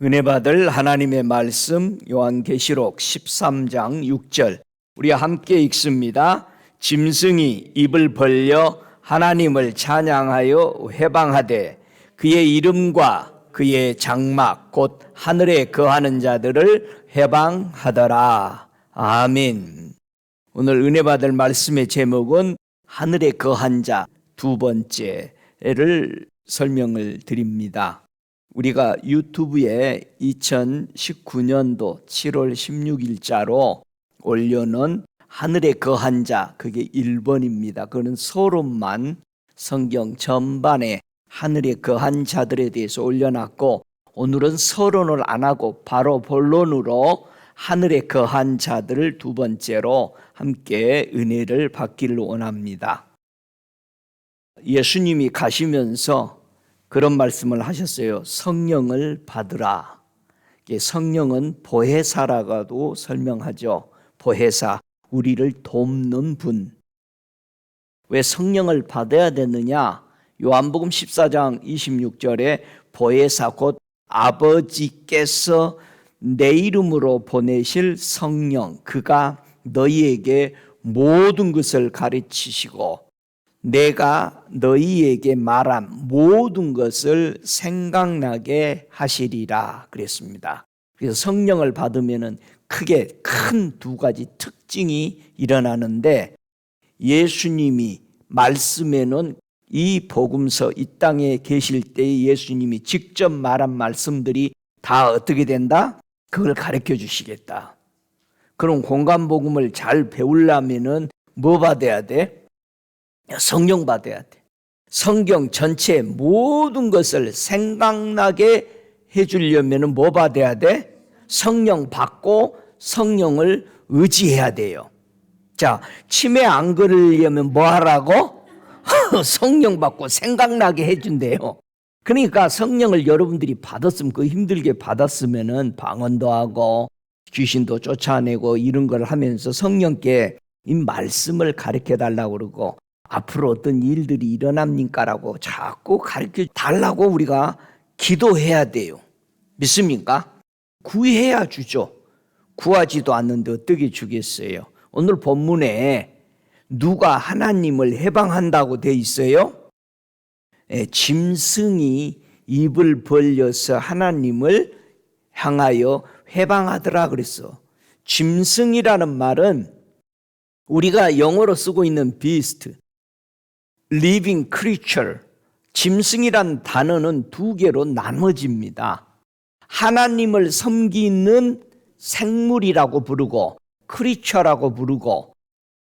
은혜 받을 하나님의 말씀 요한계시록 13장 6절 우리 함께 읽습니다. 짐승이 입을 벌려 하나님을 찬양하여 회방하되 그의 이름과 그의 장막 곧 하늘에 거하는 자들을 회방하더라. 아멘. 오늘 은혜 받을 말씀의 제목은 하늘에 거한 자 두 번째를 설명을 드립니다. 우리가 유튜브에 2019년도 7월 16일자로 올려놓은 하늘에 거한 자, 그게 1번입니다. 그거는 서론만 성경 전반에 하늘에 거한 자들에 대해서 올려놨고, 오늘은 서론을 안 하고 바로 본론으로 하늘에 거한 자들을 두 번째로 함께 은혜를 받기를 원합니다. 예수님이 가시면서 그런 말씀을 하셨어요. 성령을 받으라. 성령은 보혜사라고도 설명하죠. 보혜사, 우리를 돕는 분. 왜 성령을 받아야 되느냐? 요한복음 14장 26절에 보혜사 곧 아버지께서 내 이름으로 보내실 성령, 그가 너희에게 모든 것을 가르치시고 내가 너희에게 말한 모든 것을 생각나게 하시리라 그랬습니다. 그래서 성령을 받으면 크게 큰 두 가지 특징이 일어나는데, 예수님이 말씀에는 이 복음서 이 땅에 계실 때 예수님이 직접 말한 말씀들이 다 어떻게 된다? 그걸 가르쳐 주시겠다. 그럼 공간복음을 잘 배우려면은 뭐 받아야 돼? 성령 받아야 돼. 성경 전체 모든 것을 생각나게 해주려면 뭐 받아야 돼? 성령 받고 성령을 의지해야 돼요. 자, 치매 안 걸리려면 뭐 하라고? 성령 받고 생각나게 해준대요. 그러니까 성령을 여러분들이 받았으면, 그 힘들게 받았으면은 방언도 하고 귀신도 쫓아내고 이런 걸 하면서 성령께 이 말씀을 가르쳐 달라고 그러고, 앞으로 어떤 일들이 일어납니까라고 자꾸 가르쳐 달라고 우리가 기도해야 돼요. 믿습니까? 구해야 주죠. 구하지도 않는데 어떻게 주겠어요? 오늘 본문에 누가 하나님을 해방한다고 돼 있어요? 짐승이 입을 벌려서 하나님을 향하여 해방하더라 그랬어. 짐승이라는 말은 우리가 영어로 쓰고 있는 beast, living creature, 짐승이란 단어는 두 개로 나눠집니다. 하나님을 섬기는 생물이라고 부르고 creature라고 부르고,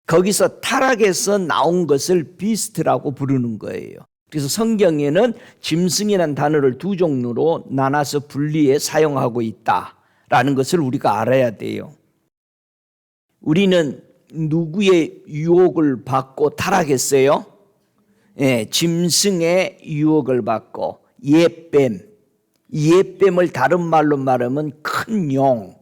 거기서 타락해서 나온 것을 beast라고 부르는 거예요. 그래서 성경에는 짐승이라는 단어를 두 종류로 나눠서 분리해 사용하고 있다라는 것을 우리가 알아야 돼요. 우리는 누구의 유혹을 받고 타락했어요? 짐승의 유혹을 받고, 옛뱀을 다른 말로 말하면 큰 용,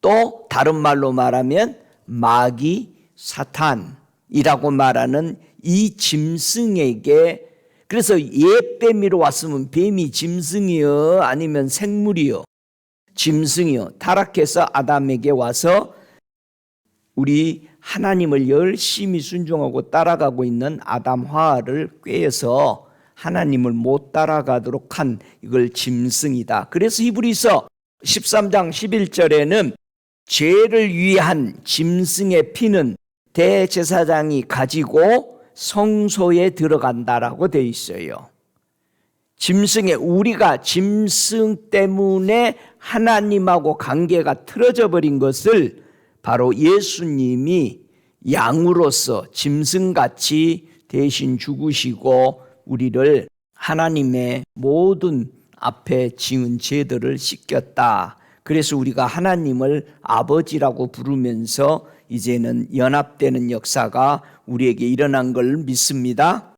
또 다른 말로 말하면 마귀, 사탄이라고 말하는 이 짐승에게, 그래서 옛뱀이로 왔으면 뱀이 짐승이요 아니면 생물이요? 짐승이요. 타락해서 아담에게 와서 우리 하나님을 열심히 순종하고 따라가고 있는 아담 하와를 꾀해서 하나님을 못 따라가도록 한 이걸 짐승이다. 그래서 히브리서 13장 11절에는 죄를 위한 짐승의 피는 대제사장이 가지고 성소에 들어간다라고 돼 있어요. 우리가 짐승 때문에 하나님하고 관계가 틀어져 버린 것을 바로 예수님이 양으로서 짐승같이 대신 죽으시고 우리를 하나님의 모든 앞에 지은 죄들을 씻겼다. 그래서 우리가 하나님을 아버지라고 부르면서 이제는 연합되는 역사가 우리에게 일어난 걸 믿습니다.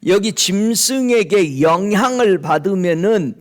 여기 짐승에게 영향을 받으면은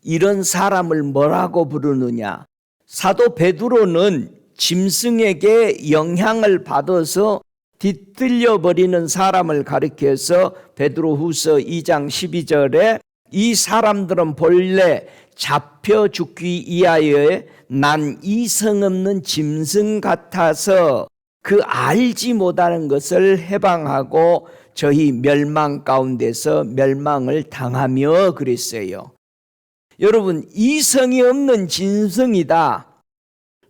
이런 사람을 뭐라고 부르느냐? 사도 베드로는 짐승에게 영향을 받아서 뒤틀려 버리는 사람을 가리켜서 베드로후서 2장 12절에 이 사람들은 본래 잡혀 죽기 위하여 난 이성 없는 짐승 같아서 그 알지 못하는 것을 해방하고 저희 멸망 가운데서 멸망을 당하며 그랬어요. 여러분, 이성이 없는 짐승이다.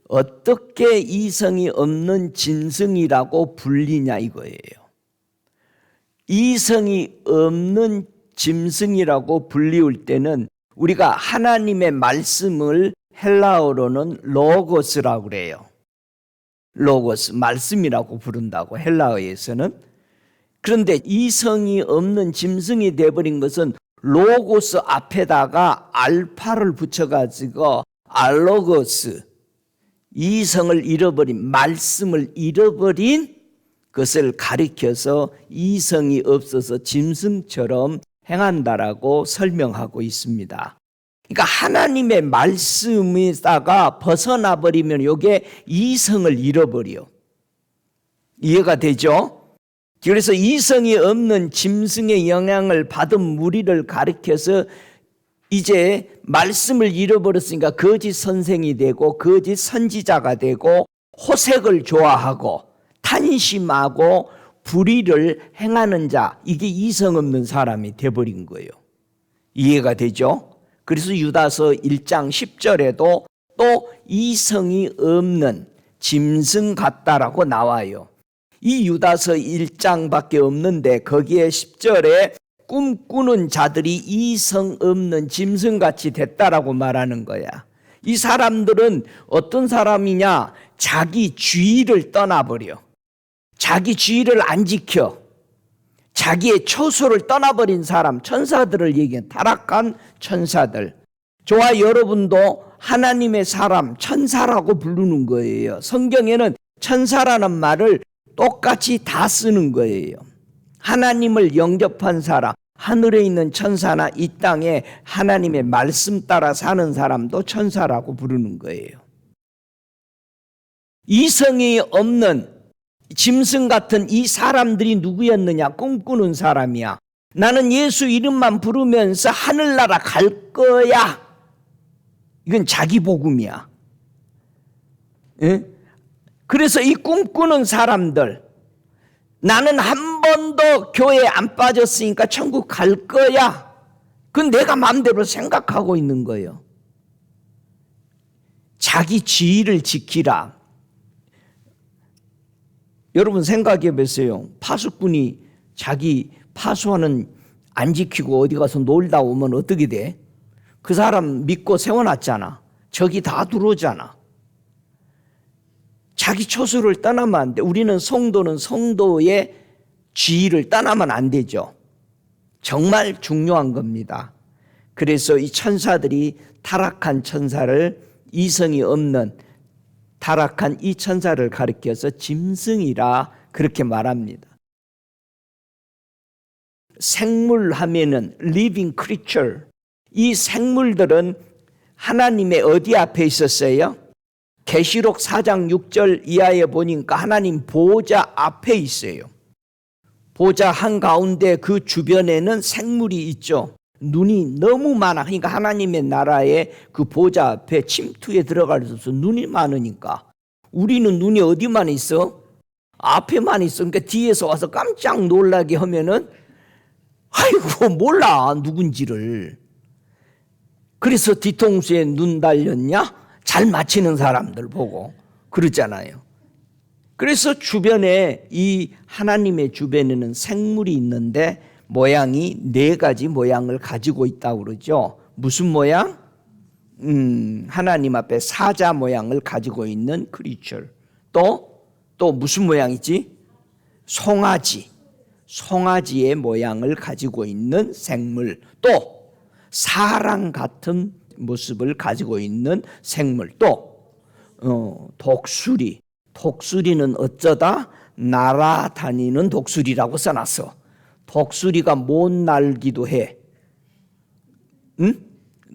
어떻게 이성이 없는 짐승이라고 불리냐 이거예요. 이성이 없는 짐승이라고 불리울 때는 우리가 하나님의 말씀을 헬라어로는 로고스라고 그래요. 로고스, 말씀이라고 부른다고 헬라어에서는. 그런데 이성이 없는 짐승이 되어버린 것은 로고스 앞에다가 알파를 붙여가지고 알로고스, 이성을 잃어버린, 말씀을 잃어버린 것을 가리켜서 이성이 없어서 짐승처럼 행한다라고 설명하고 있습니다. 그러니까 하나님의 말씀에다가 벗어나 버리면 이게 이성을 잃어버려. 이해가 되죠? 그래서 이성이 없는 짐승의 영향을 받은 무리를 가리켜서 이제 말씀을 잃어버렸으니까 거짓 선생이 되고 거짓 선지자가 되고 호색을 좋아하고 탄심하고 불의를 행하는 자, 이게 이성 없는 사람이 돼버린 거예요. 이해가 되죠? 그래서 유다서 1장 10절에도 또 이성이 없는 짐승 같다라고 나와요. 이 유다서 1장밖에 없는데 거기에 10절에 꿈꾸는 자들이 이성 없는 짐승같이 됐다라고 말하는 거야. 이 사람들은 어떤 사람이냐? 자기 주의를 떠나버려. 자기 주의를 안 지켜. 자기의 처소를 떠나버린 사람, 천사들을 얘기해. 타락한 천사들. 저와 여러분도 하나님의 사람, 천사라고 부르는 거예요. 성경에는 천사라는 말을 똑같이 다 쓰는 거예요. 하나님을 영접한 사람, 하늘에 있는 천사나 이 땅에 하나님의 말씀 따라 사는 사람도 천사라고 부르는 거예요. 이성이 없는 짐승 같은 이 사람들이 누구였느냐? 꿈꾸는 사람이야. 나는 예수 이름만 부르면서 하늘나라 갈 거야. 이건 자기 복음이야. 예? 그래서 이 꿈꾸는 사람들, 나는 한 번도 교회에 안 빠졌으니까 천국 갈 거야. 그건 내가 마음대로 생각하고 있는 거예요. 자기 지위를 지키라. 여러분 생각해 보세요. 파수꾼이 자기 파수하는 안 지키고 어디 가서 놀다 오면 어떻게 돼? 그 사람 믿고 세워놨잖아. 적이 다 들어오잖아. 자기 처소를 떠나면 안 돼. 우리는 성도는 성도의 지위를 떠나면 안 되죠. 정말 중요한 겁니다. 그래서 이 천사들이 타락한 천사를, 이성이 없는 타락한 이 천사를 가리켜서 짐승이라 그렇게 말합니다. 생물 하면은 living creature, 이 생물들은 하나님의 어디 앞에 있었어요? 계시록 4장 6절 이하에 보니까 하나님 보좌 앞에 있어요. 보좌 한가운데 그 주변에는 생물이 있죠. 눈이 너무 많아. 그러니까 하나님의 나라에 그 보좌 앞에 침투에 들어갈 수 없어. 눈이 많으니까. 우리는 눈이 어디만 있어? 앞에만 있어. 그러니까 뒤에서 와서 깜짝 놀라게 하면은 아이고 몰라 누군지를. 그래서 뒤통수에 눈 달렸냐? 잘 맞히는 사람들 보고 그러잖아요. 그래서 주변에 이 하나님의 주변에는 생물이 있는데 모양이 4가지 모양을 가지고 있다고 그러죠. 무슨 모양? 하나님 앞에 사자 모양을 가지고 있는 크리처. 또 무슨 모양이지? 송아지. 송아지의 모양을 가지고 있는 생물. 또 사람 같은 모습을 가지고 있는 생물. 또 독수리. 독수리는 어쩌다 날아다니는 독수리라고 써놨어. 독수리가 못 날기도 해. 응?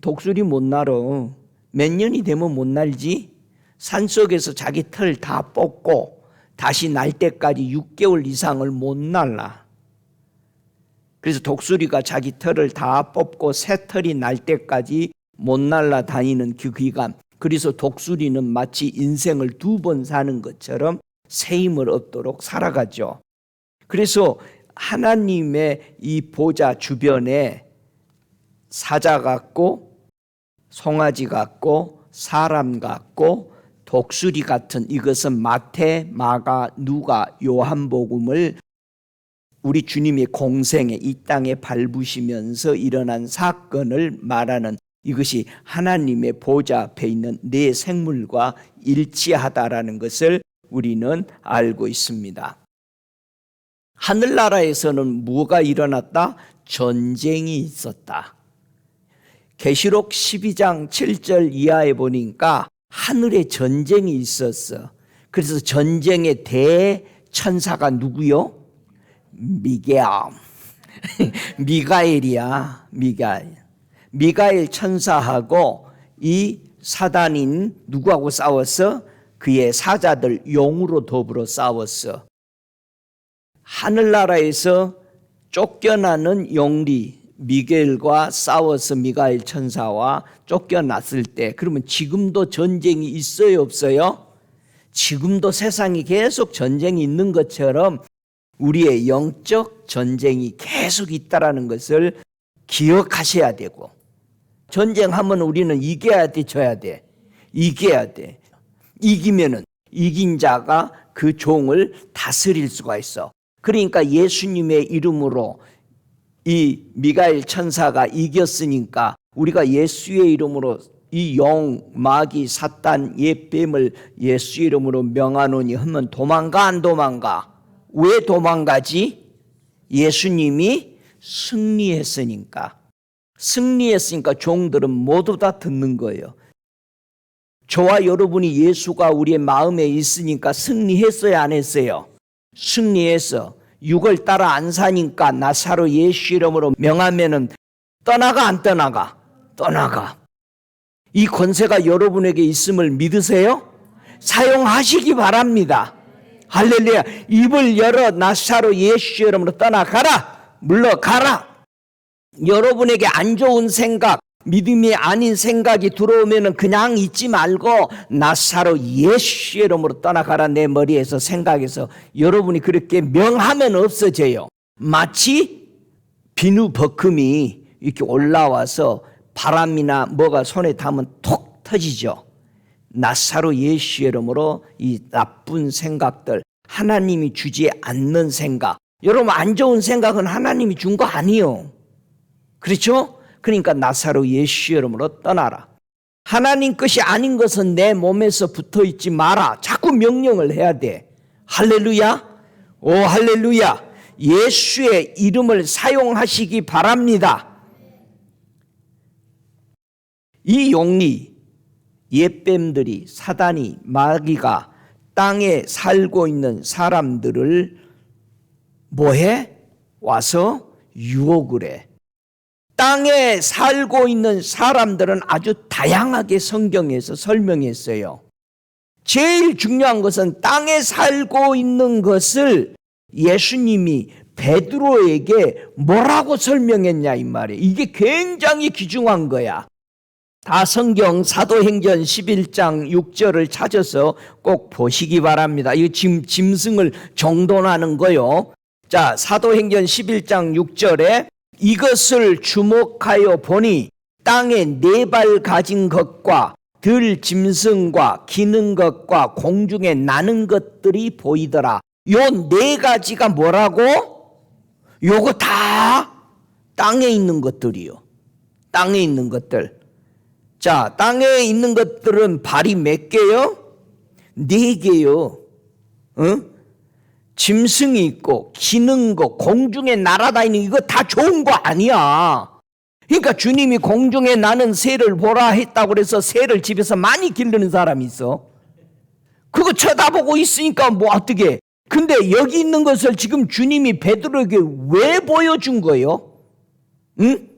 독수리 못 날어. 몇 년이 되면 못 날지? 산속에서 자기 털 다 뽑고 다시 날 때까지 6개월 이상을 못 날라. 그래서 독수리가 자기 털을 다 뽑고 새 털이 날 때까지 못 날아다니는 그 기간, 그래서 독수리는 마치 인생을 2번 사는 것처럼 새 힘을 얻도록 살아가죠. 그래서 하나님의 이 보좌 주변에 사자 같고 송아지 같고 사람 같고 독수리 같은, 이것은 마태, 마가, 누가, 요한복음을 우리 주님의 공생에 이 땅에 밟으시면서 일어난 사건을 말하는, 이것이 하나님의 보좌 앞에 있는 네 생물과 일치하다라는 것을 우리는 알고 있습니다. 하늘나라에서는 뭐가 일어났다? 전쟁이 있었다. 계시록 12장 7절 이하에 보니까 하늘에 전쟁이 있었어. 그래서 전쟁의 대천사가 누구요? 미가엘이야. 미가엘 천사하고 이 사단인 누구하고 싸웠어? 그의 사자들 용으로 더불어 싸웠어. 하늘나라에서 쫓겨나는 용리 미겔과 싸워서 미가엘 천사와 쫓겨났을 때, 그러면 지금도 전쟁이 있어요, 없어요? 지금도 세상이 계속 전쟁이 있는 것처럼 우리의 영적 전쟁이 계속 있다라는 것을 기억하셔야 되고, 전쟁하면 우리는 이겨야 돼, 져야 돼? 이겨야 돼. 이기면은 이긴 자가 그 종을 다스릴 수가 있어. 그러니까 예수님의 이름으로 이 미가엘 천사가 이겼으니까 우리가 예수의 이름으로 이 영, 마귀, 사탄, 옛뱀을 예수 이름으로 명하노니 하면 도망가 안 도망가? 왜 도망가지? 예수님이 승리했으니까. 승리했으니까 종들은 모두 다 듣는 거예요. 저와 여러분이 예수가 우리의 마음에 있으니까 승리했어요, 안 했어요? 승리했어. 육을 따라 안 사니까 나사로 예수 이름으로 명하면은 떠나가 안 떠나가? 떠나가. 이 권세가 여러분에게 있음을 믿으세요? 사용하시기 바랍니다. 할렐루야. 입을 열어 나사로 예수 이름으로 떠나가라. 물러가라. 여러분에게 안 좋은 생각, 믿음이 아닌 생각이 들어오면 그냥 잊지 말고 나사로 예수 이름으로 떠나가라. 내 머리에서 생각해서 여러분이 그렇게 명하면 없어져요. 마치 비누버금이 이렇게 올라와서 바람이나 뭐가 손에 닿으면 톡 터지죠. 나사로 예수 이름으로 이 나쁜 생각들, 하나님이 주지 않는 생각, 여러분 안 좋은 생각은 하나님이 준 거 아니에요. 그렇죠? 그러니까 나사로 예수 이름으로 떠나라. 하나님 것이 아닌 것은 내 몸에서 붙어있지 마라. 자꾸 명령을 해야 돼. 할렐루야. 오 할렐루야. 예수의 이름을 사용하시기 바랍니다. 이 용리, 옛뱀들이, 사단이, 마귀가 땅에 살고 있는 사람들을 뭐해? 와서 유혹을 해. 땅에 살고 있는 사람들은 아주 다양하게 성경에서 설명했어요. 제일 중요한 것은 땅에 살고 있는 것을 예수님이 베드로에게 뭐라고 설명했냐 이 말이에요. 이게 굉장히 귀중한 거야. 다 성경 사도행전 11장 6절을 찾아서 꼭 보시기 바랍니다. 이거 지금 짐승을 정돈하는 거요. 자, 사도행전 11장 6절에 이것을 주목하여 보니 땅에 4발 가진 것과 들 짐승과 기는 것과 공중에 나는 것들이 보이더라. 요 4가지가 뭐라고? 요거 다 땅에 있는 것들이요. 땅에 있는 것들. 자, 땅에 있는 것들은 발이 몇 개요? 4개요. 응? 짐승이 있고 기는 거, 공중에 날아다니는 이거 다 좋은 거 아니야. 그러니까 주님이 공중에 나는 새를 보라 했다고 그래서 새를 집에서 많이 기르는 사람이 있어. 그거 쳐다보고 있으니까 뭐 어떻게. 근데 여기 있는 것을 지금 주님이 베드로에게 왜 보여준 거예요? 응?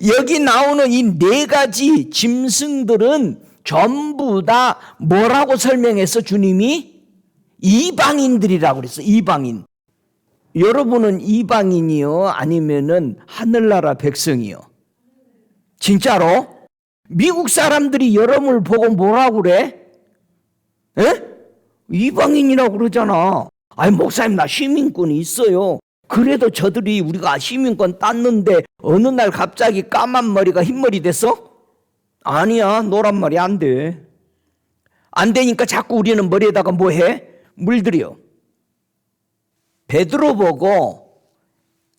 여기 나오는 이 4가지 짐승들은 전부 다 뭐라고 설명해서 주님이? 이방인들이라고 그랬어. 이방인. 여러분은 이방인이요? 아니면은 하늘나라 백성이요? 진짜로? 미국 사람들이 여러분을 보고 뭐라고 그래? 에? 이방인이라고 그러잖아. 아니, 목사님, 나 시민권이 있어요. 그래도 저들이 우리가 시민권 땄는데 어느 날 갑자기 까만 머리가 흰머리 됐어? 아니야, 노란 머리 안 돼. 안 되니까 자꾸 우리는 머리에다가 뭐 해? 물들여. 베드로 보고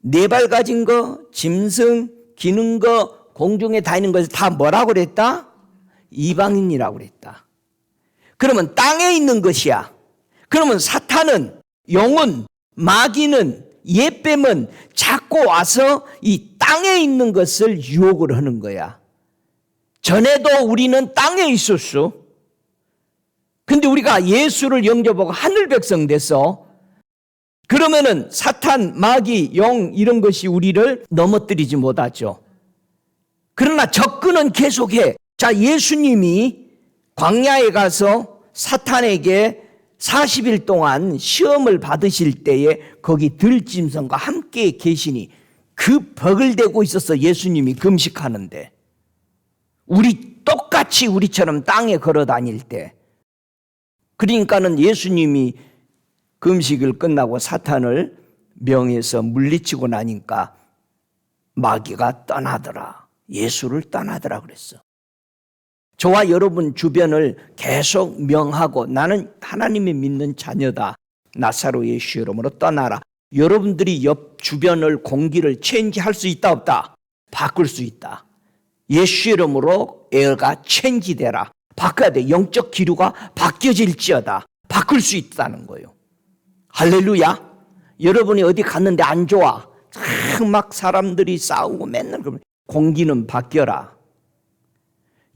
네 발 가진 거, 짐승, 기는 거, 공중에 다니는 것을 다 뭐라고 그랬다? 이방인이라고 그랬다. 그러면 땅에 있는 것이야. 그러면 사탄은, 영은, 마귀는, 옛뱀은 자꾸 와서 이 땅에 있는 것을 유혹을 하는 거야. 전에도 우리는 땅에 있었어. 근데 우리가 예수를 영접하고 하늘 백성 됐어. 그러면은 사탄, 마귀, 영 이런 것이 우리를 넘어뜨리지 못하죠. 그러나 접근은 계속해. 자, 예수님이 광야에 가서 사탄에게 40일 동안 시험을 받으실 때에 거기 들짐승과 함께 계시니 그 벽을 대고 있어서 예수님이 금식하는데, 똑같이 우리처럼 땅에 걸어 다닐 때, 그러니까는 예수님이 금식을 끝나고 사탄을 명해서 물리치고 나니까 마귀가 떠나더라. 예수를 떠나더라 그랬어. 저와 여러분 주변을 계속 명하고 나는 하나님의 믿는 자녀다. 나사로 예수 이름으로 떠나라. 여러분들이 옆 주변을 공기를 체인지할 수 있다 없다? 바꿀 수 있다. 예수 이름으로 에어가 체인지되라. 바꿔야 돼. 영적 기류가 바뀌어질지어다. 바꿀 수 있다는 거예요. 할렐루야. 여러분이 어디 갔는데 안 좋아. 막 사람들이 싸우고 맨날 그러면 공기는 바뀌어라.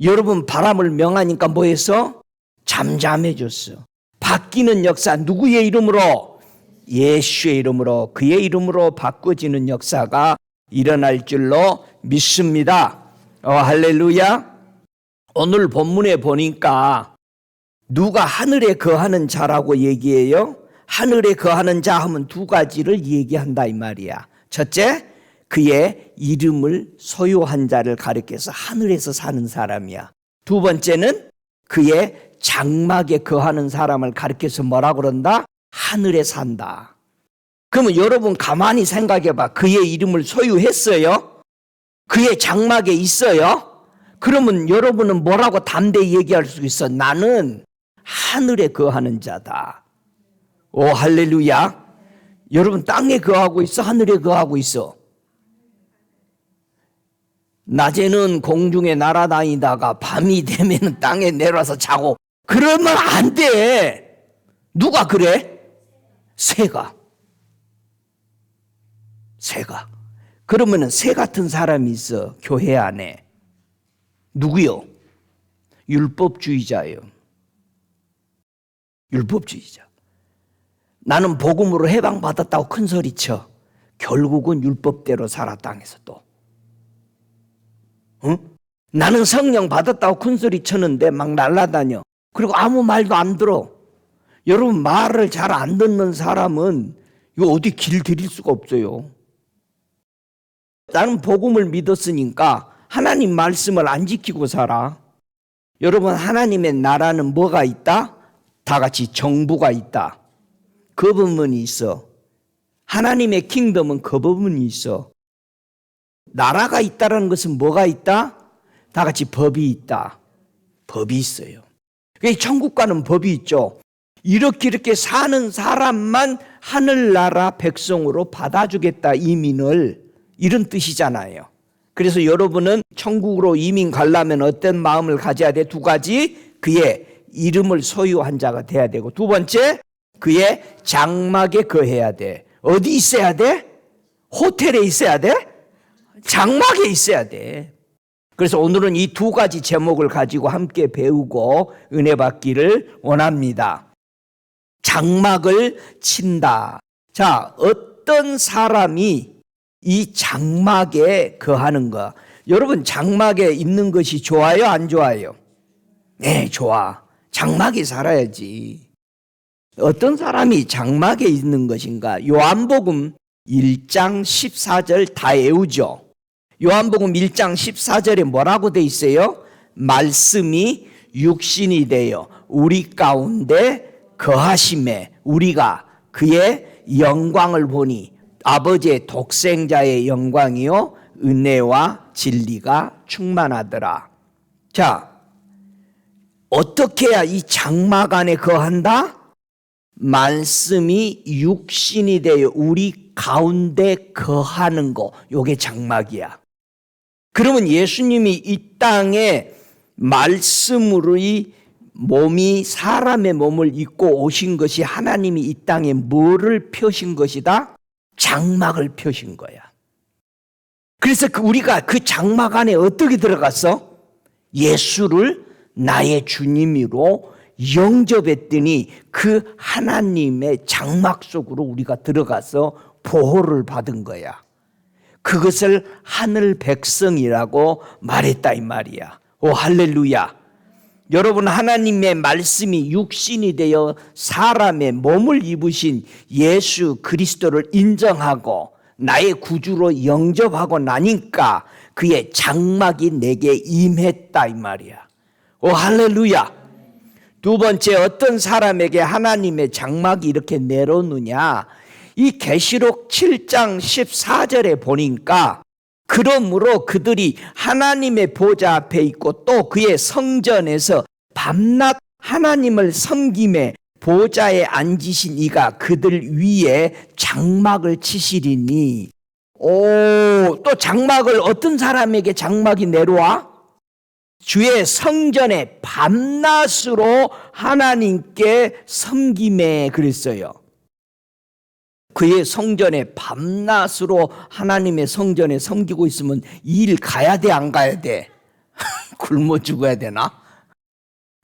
여러분 바람을 명하니까 뭐 했어? 잠잠해졌어. 바뀌는 역사 누구의 이름으로? 예수의 이름으로, 그의 이름으로 바꿔지는 역사가 일어날 줄로 믿습니다. 할렐루야. 오늘 본문에 보니까 누가 하늘에 거하는 자라고 얘기해요? 하늘에 거하는 자 하면 두 가지를 얘기한다 이 말이야. 첫째, 그의 이름을 소유한 자를 가리켜서 하늘에서 사는 사람이야. 두 번째는 그의 장막에 거하는 사람을 가리켜서 뭐라 그런다? 하늘에 산다. 그러면 여러분 가만히 생각해 봐. 그의 이름을 소유했어요? 그의 장막에 있어요? 그러면 여러분은 뭐라고 담대히 얘기할 수 있어? 나는 하늘에 거하는 자다. 오, 할렐루야. 여러분 땅에 거하고 있어? 하늘에 거하고 있어? 낮에는 공중에 날아다니다가 밤이 되면 땅에 내려와서 자고, 그러면 안 돼. 누가 그래? 새가. 그러면은 새 같은 사람이 있어 교회 안에. 누구요? 율법주의자예요. 율법주의자. 나는 복음으로 해방받았다고 큰 소리쳐. 결국은 율법대로 살아 땅에서 또. 응? 나는 성령 받았다고 큰 소리 쳤는데 막 날아다녀. 그리고 아무 말도 안 들어. 여러분 말을 잘 안 듣는 사람은 이거 어디 길 들일 수가 없어요. 나는 복음을 믿었으니까 하나님 말씀을 안 지키고 살아. 여러분 하나님의 나라는 뭐가 있다? 다 같이 정부가 있다. 거부문이 있어. 하나님의 킹덤은 거부문이 있어. 나라가 있다는 것은 뭐가 있다? 다 같이 법이 있다. 법이 있어요. 천국과는 법이 있죠. 이렇게 사는 사람만 하늘나라 백성으로 받아주겠다, 이민을. 이런 뜻이잖아요. 그래서 여러분은 천국으로 이민 가려면 어떤 마음을 가져야 돼? 두 가지. 그의 이름을 소유한 자가 돼야 되고, 두 번째, 그의 장막에 거해야 돼. 어디 있어야 돼? 호텔에 있어야 돼? 장막에 있어야 돼. 그래서 오늘은 이 두 가지 제목을 가지고 함께 배우고 은혜 받기를 원합니다. 장막을 친다. 자, 어떤 사람이 이 장막에 거하는가? 여러분 장막에 있는 것이 좋아요? 안 좋아요? 네, 좋아. 장막에 살아야지. 어떤 사람이 장막에 있는 것인가? 요한복음 1장 14절 다 외우죠. 요한복음 1장 14절에 뭐라고 돼 있어요? 말씀이 육신이 되어 우리 가운데 거하심에 우리가 그의 영광을 보니 아버지의 독생자의 영광이요 은혜와 진리가 충만하더라. 자, 어떻게 해야 이 장막 안에 거한다? 말씀이 육신이 되어 우리 가운데 거하는 거, 요게 장막이야. 그러면 예수님이 이 땅에 말씀으로 이 몸이 사람의 몸을 입고 오신 것이 하나님이 이 땅에 뭐를 펴신 것이다? 장막을 펴신 거야. 그래서 우리가 그 장막 안에 어떻게 들어갔어? 예수를 나의 주님으로 영접했더니 그 하나님의 장막 속으로 우리가 들어가서 보호를 받은 거야. 그것을 하늘 백성이라고 말했다 이 말이야. 오 할렐루야. 여러분, 하나님의 말씀이 육신이 되어 사람의 몸을 입으신 예수 그리스도를 인정하고 나의 구주로 영접하고 나니까 그의 장막이 내게 임했다 이 말이야. 오 할렐루야. 두 번째, 어떤 사람에게 하나님의 장막이 이렇게 내려오느냐? 이 계시록 7장 14절에 보니까 그러므로 그들이 하나님의 보좌 앞에 있고 또 그의 성전에서 밤낮 하나님을 섬김에 보좌에 앉으신 이가 그들 위에 장막을 치시리니. 또 장막을 어떤 사람에게 장막이 내려와? 주의 성전에 밤낮으로 하나님께 섬김에 그랬어요. 그의 성전에 밤낮으로 하나님의 성전에 섬기고 있으면 일 가야 돼, 안 가야 돼? 굶어 죽어야 되나?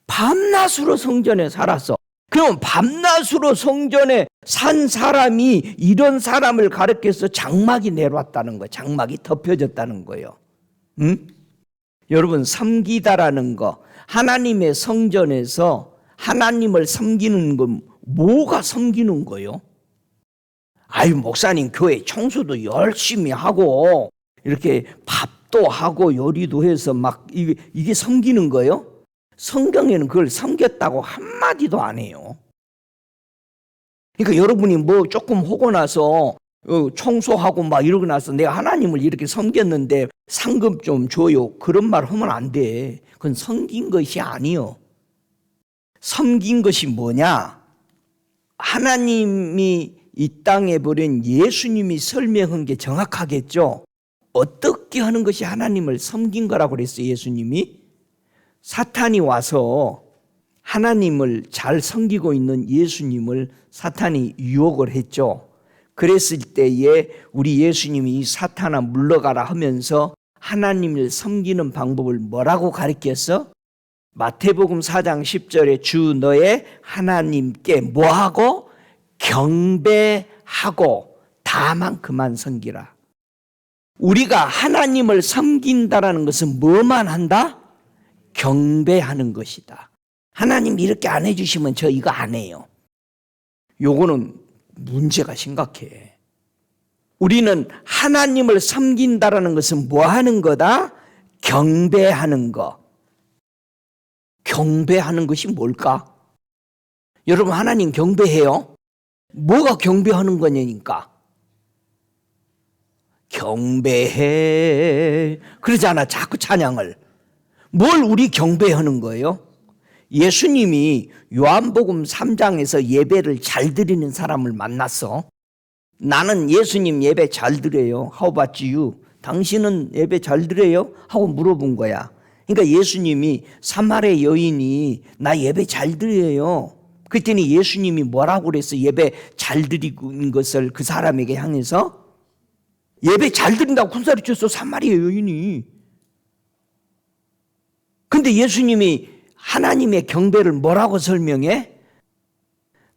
밤낮으로 성전에 살았어. 그럼 밤낮으로 성전에 산 사람이 이런 사람을 가리켜서 장막이 내려왔다는 거예요. 장막이 덮여졌다는 거예요. 응? 여러분, 섬기다라는 거, 하나님의 성전에서 하나님을 섬기는 건 뭐가 섬기는 거예요? 아유, 목사님 교회 청소도 열심히 하고 이렇게 밥도 하고 요리도 해서 막 이게 섬기는 거예요? 성경에는 그걸 섬겼다고 한마디도 안 해요. 그러니까 여러분이 뭐 조금 하고 나서 청소하고 막 이러고 나서 내가 하나님을 이렇게 섬겼는데 상금 좀 줘요, 그런 말 하면 안 돼. 그건 섬긴 것이 아니요. 섬긴 것이 뭐냐? 하나님이 이 땅에 버린 예수님이 설명한 게 정확하겠죠. 어떻게 하는 것이 하나님을 섬긴 거라고 그랬어요. 예수님이 사탄이 와서 하나님을 잘 섬기고 있는 예수님을 사탄이 유혹을 했죠. 그랬을 때에 우리 예수님이 이 사탄아 물러가라 하면서 하나님을 섬기는 방법을 뭐라고 가르쳤어? 마태복음 4장 10절에 주 너의 하나님께 뭐하고? 경배하고 다만 그만 섬기라. 우리가 하나님을 섬긴다라는 것은 뭐만 한다? 경배하는 것이다. 하나님 이렇게 안 해주시면 저 이거 안 해요. 요거는 문제가 심각해. 우리는 하나님을 섬긴다라는 것은 뭐 하는 거다? 경배하는 거. 경배하는 것이 뭘까? 여러분, 하나님 경배해요? 뭐가 경배하는 거냐니까. 경배해 그러잖아, 자꾸 찬양을. 뭘 우리 경배하는 거예요? 예수님이 요한복음 3장에서 예배를 잘 드리는 사람을 만났어. 나는 예수님 예배 잘 드려요. How about you? 당신은 예배 잘 드려요? 하고 물어본 거야. 그러니까 예수님이 사마리아 여인이 나 예배 잘 드려요. 그랬더니 예수님이 뭐라고 그랬어? 예배 잘 드리는 것을 그 사람에게 향해서 예배 잘 드린다고 군사를 쳤어, 사마리아 여인이. 근데 예수님이 하나님의 경배를 뭐라고 설명해?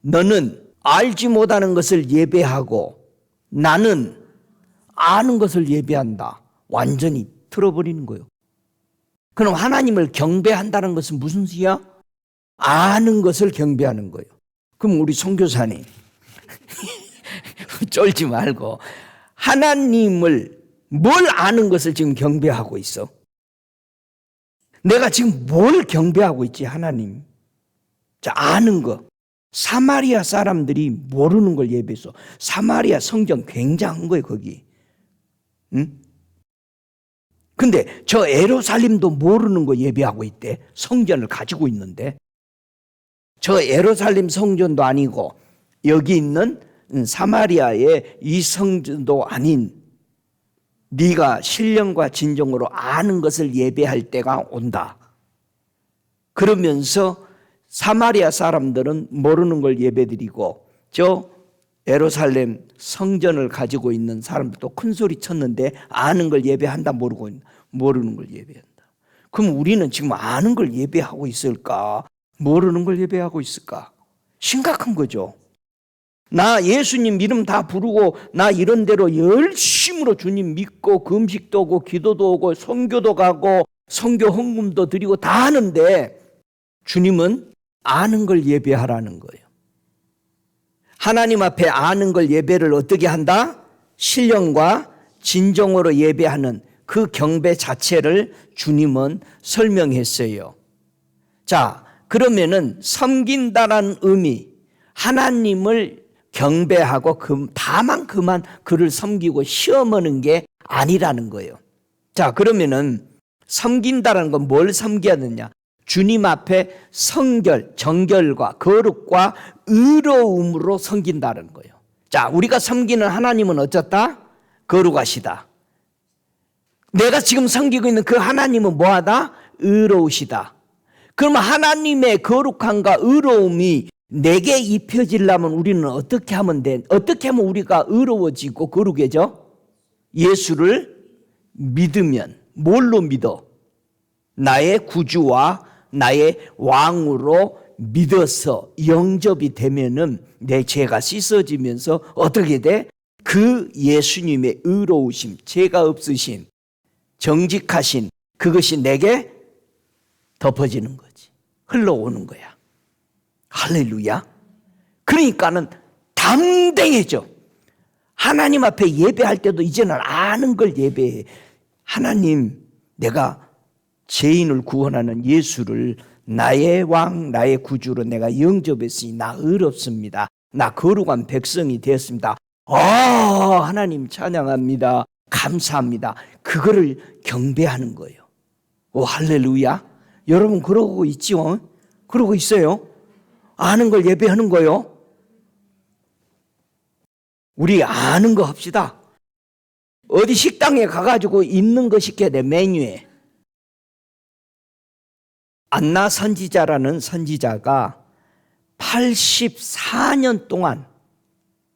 너는 알지 못하는 것을 예배하고 나는 아는 것을 예배한다. 완전히 틀어버리는 거예요. 그럼 하나님을 경배한다는 것은 무슨 뜻이야? 아는 것을 경배하는 거예요. 그럼 우리 선교사님 쫄지 말고 하나님을 뭘 아는 것을 지금 경배하고 있어? 내가 지금 뭘 경배하고 있지? 하나님. 자, 아는 거. 사마리아 사람들이 모르는 걸 예배했어. 사마리아 성전 굉장한 거예요, 거기. 응? 근데 저 예루살렘도 모르는 거 예배하고 있대. 성전을 가지고 있는데. 저 예루살렘 성전도 아니고 여기 있는 사마리아의 이 성전도 아닌 네가 신령과 진정으로 아는 것을 예배할 때가 온다. 그러면서 사마리아 사람들은 모르는 걸 예배드리고 저 예루살렘 성전을 가지고 있는 사람들도 큰 소리 쳤는데 아는 걸 예배한다 모르는 걸 예배한다. 그럼 우리는 지금 아는 걸 예배하고 있을까? 모르는 걸 예배하고 있을까? 심각한 거죠. 나 예수님 이름 다 부르고 나 이런 대로 열심으로 주님 믿고 금식도 오고 기도도 오고 선교도 가고 선교 헌금도 드리고 다 하는데 주님은 아는 걸 예배하라는 거예요. 하나님 앞에 아는 걸 예배를 어떻게 한다? 신령과 진정으로 예배하는 그 경배 자체를 주님은 설명했어요. 자, 그러면은 섬긴다라는 의미, 하나님을 경배하고 다만 그만 그를 섬기고 시험하는 게 아니라는 거예요. 자, 그러면은 섬긴다라는 건 뭘 섬겨야 되냐? 주님 앞에 성결, 정결과 거룩과 의로움으로 섬긴다는 거예요. 자, 우리가 섬기는 하나님은 어쩌다? 거룩하시다. 내가 지금 섬기고 있는 그 하나님은 뭐하다? 의로우시다. 그러면 하나님의 거룩함과 의로움이 내게 입혀지려면 우리는 어떻게 하면 돼? 어떻게 하면 우리가 의로워지고 거룩해져? 예수를 믿으면. 뭘로 믿어? 나의 구주와 나의 왕으로 믿어서 영접이 되면은 내 죄가 씻어지면서 어떻게 돼? 그 예수님의 의로우심, 죄가 없으신, 정직하신 그것이 내게 덮어지는 거지. 흘러오는 거야. 할렐루야. 그러니까는 담대해져. 하나님 앞에 예배할 때도 이제는 아는 걸 예배해. 하나님, 내가 죄인을 구원하는 예수를 나의 왕, 나의 구주로 내가 영접했으니 나 의롭습니다. 나 거룩한 백성이 되었습니다. 하나님 찬양합니다. 감사합니다. 그거를 경배하는 거예요. 오, 할렐루야. 여러분 그러고 있죠? 그러고 있어요? 아는 걸 예배하는 거요? 우리 아는 거 합시다. 어디 식당에 가가지고 있는 거 시켜야 돼, 메뉴에. 안나 선지자라는 선지자가 84년 동안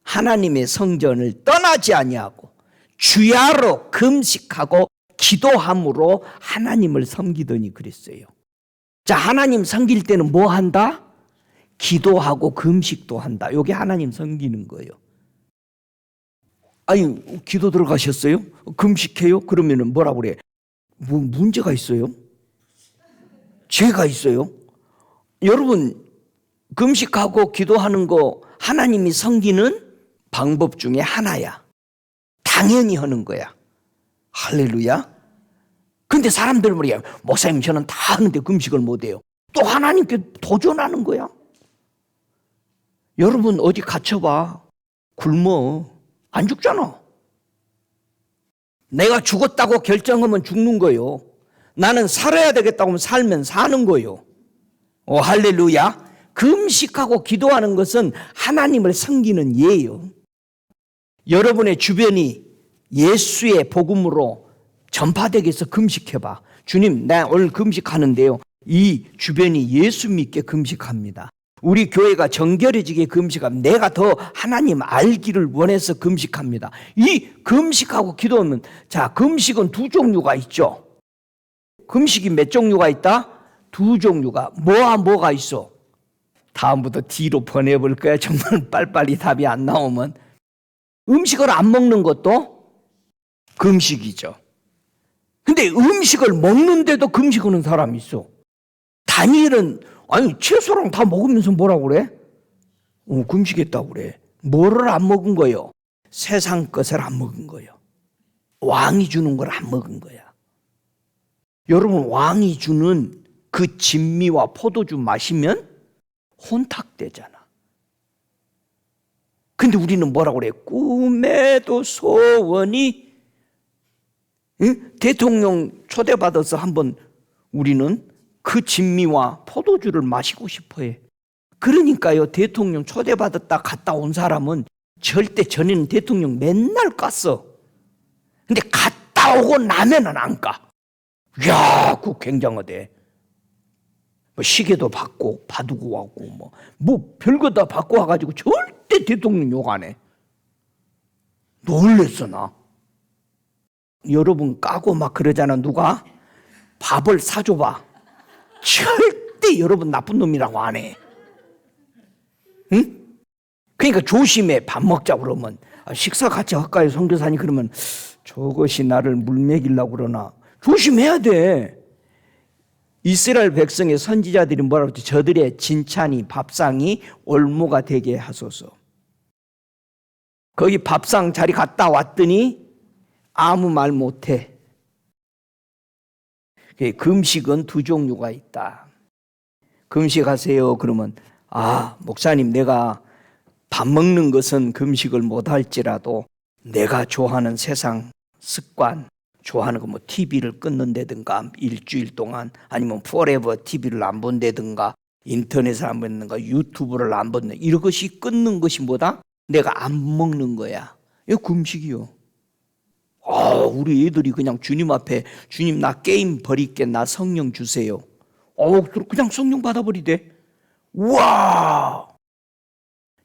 하나님의 성전을 떠나지 아니하고 주야로 금식하고 기도함으로 하나님을 섬기더니 그랬어요. 자, 하나님 섬길 때는 뭐 한다? 기도하고 금식도 한다. 이게 하나님 섬기는 거예요. 아니, 기도 들어가셨어요? 금식해요? 그러면은 뭐라고 그래? 뭐 문제가 있어요? 죄가 있어요? 여러분, 금식하고 기도하는 거 하나님이 섬기는 방법 중에 하나야. 당연히 하는 거야. 할렐루야. 근데 사람들 말이야, 목사님 저는 다 하는데 금식을 못해요. 또 하나님께 도전하는 거야. 여러분 어디 갇혀봐. 굶어. 안 죽잖아. 내가 죽었다고 결정하면 죽는 거요. 나는 살아야 되겠다고 하면 살면 사는 거요. 오, 할렐루야. 금식하고 기도하는 것은 하나님을 섬기는 예요. 여러분의 주변이 예수의 복음으로 전파되게 해서 금식해봐. 주님, 나 오늘 금식하는데요. 이 주변이 예수 믿게 금식합니다. 우리 교회가 정결해지게 금식하면 내가 더 하나님 알기를 원해서 금식합니다. 이 금식하고 기도하면, 자, 금식은 두 종류가 있죠. 금식이 몇 종류가 있다? 두 종류가. 뭐가 있어? 다음부터 뒤로 보내볼 거야. 정말 빨리빨리 답이 안 나오면. 음식을 안 먹는 것도 금식이죠. 근데 음식을 먹는데도 금식하는 사람이 있어. 다니엘은 아니 채소랑 다 먹으면서 뭐라고 그래? 금식했다고 그래. 뭐를 안 먹은 거요? 세상 것을 안 먹은 거요. 왕이 주는 걸 안 먹은 거야. 여러분, 왕이 주는 그 진미와 포도주 마시면 혼탁되잖아. 근데 우리는 뭐라고 그래? 꿈에도 소원이, 대통령 초대받아서 한번 우리는 그 진미와 포도주를 마시고 싶어 해. 그러니까요, 대통령 초대받았다 갔다 온 사람은 절대 전에는 대통령 맨날 깠어. 근데 갔다 오고 나면은 안 까. 이야, 그거 굉장하대. 뭐 시계도 받고 받고 와고 뭐 별거 다 받고 와가지고 절대 대통령 욕 안 해. 놀랬어 나. 여러분 까고 막 그러잖아. 누가 밥을 사줘봐. 절대 여러분 나쁜 놈이라고 안 해. 응? 그러니까 조심해. 밥 먹자 그러면 식사 같이 할까요 선교사님? 그러면 저것이 나를 물먹이려고 그러나 조심해야 돼. 이스라엘 백성의 선지자들이 뭐라고 했지? 저들의 진찬이 밥상이 올무가 되게 하소서. 거기 밥상 자리 갔다 왔더니 아무 말 못해. 금식은 두 종류가 있다. 금식하세요 그러면 목사님 내가 밥 먹는 것은 금식을 못할지라도 내가 좋아하는 세상 습관, 좋아하는 거 TV를 끊는다든가 일주일 동안, 아니면 포레버 TV를 안 본다든가 인터넷을 안 본다든가 유튜브를 안 본다, 이것이 끊는 것이 뭐다? 내가 안 먹는 거야. 이거 금식이요. 우리 애들이 그냥 주님 앞에 주님 나 게임 버릴게, 나 성령 주세요. 그냥 성령 받아버리대. 우와!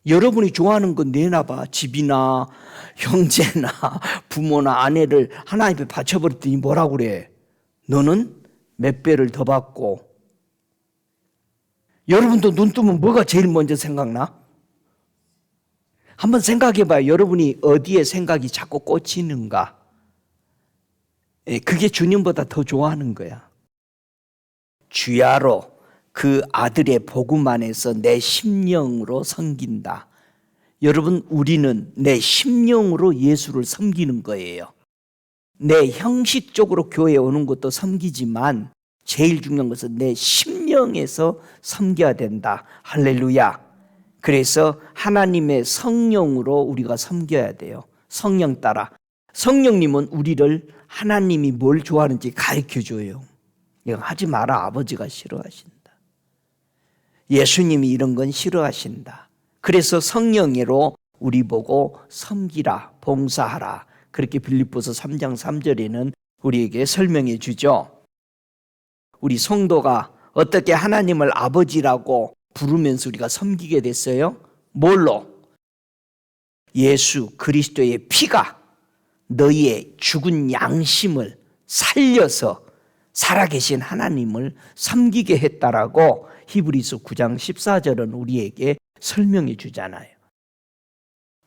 여러분이 좋아하는 건 내놔봐. 집이나 형제나 부모나 아내를 하나님 앞에 바쳐버렸더니 뭐라고 그래? 너는 몇 배를 더 받고. 여러분도 눈 뜨면 뭐가 제일 먼저 생각나? 한번 생각해봐요. 여러분이 어디에 생각이 자꾸 꽂히는가? 그게 주님보다 더 좋아하는 거야. 주야로 그 아들의 복음 안에서 내 심령으로 섬긴다. 여러분, 우리는 내 심령으로 예수를 섬기는 거예요. 내 형식적으로 교회에 오는 것도 섬기지만 제일 중요한 것은 내 심령에서 섬겨야 된다. 할렐루야. 그래서 하나님의 성령으로 우리가 섬겨야 돼요. 성령 따라. 성령님은 우리를 하나님이 뭘 좋아하는지 가르쳐줘요. 이거 하지 마라. 아버지가 싫어하신다. 예수님이 이런 건 싫어하신다. 그래서 성령으로 우리 보고 섬기라, 봉사하라. 그렇게 빌립보서 3장 3절에는 우리에게 설명해 주죠. 우리 성도가 어떻게 하나님을 아버지라고 부르면서 우리가 섬기게 됐어요? 뭘로? 예수 그리스도의 피가 너희의 죽은 양심을 살려서 살아계신 하나님을 섬기게 했다라고 히브리서 9장 14절은 우리에게 설명해 주잖아요.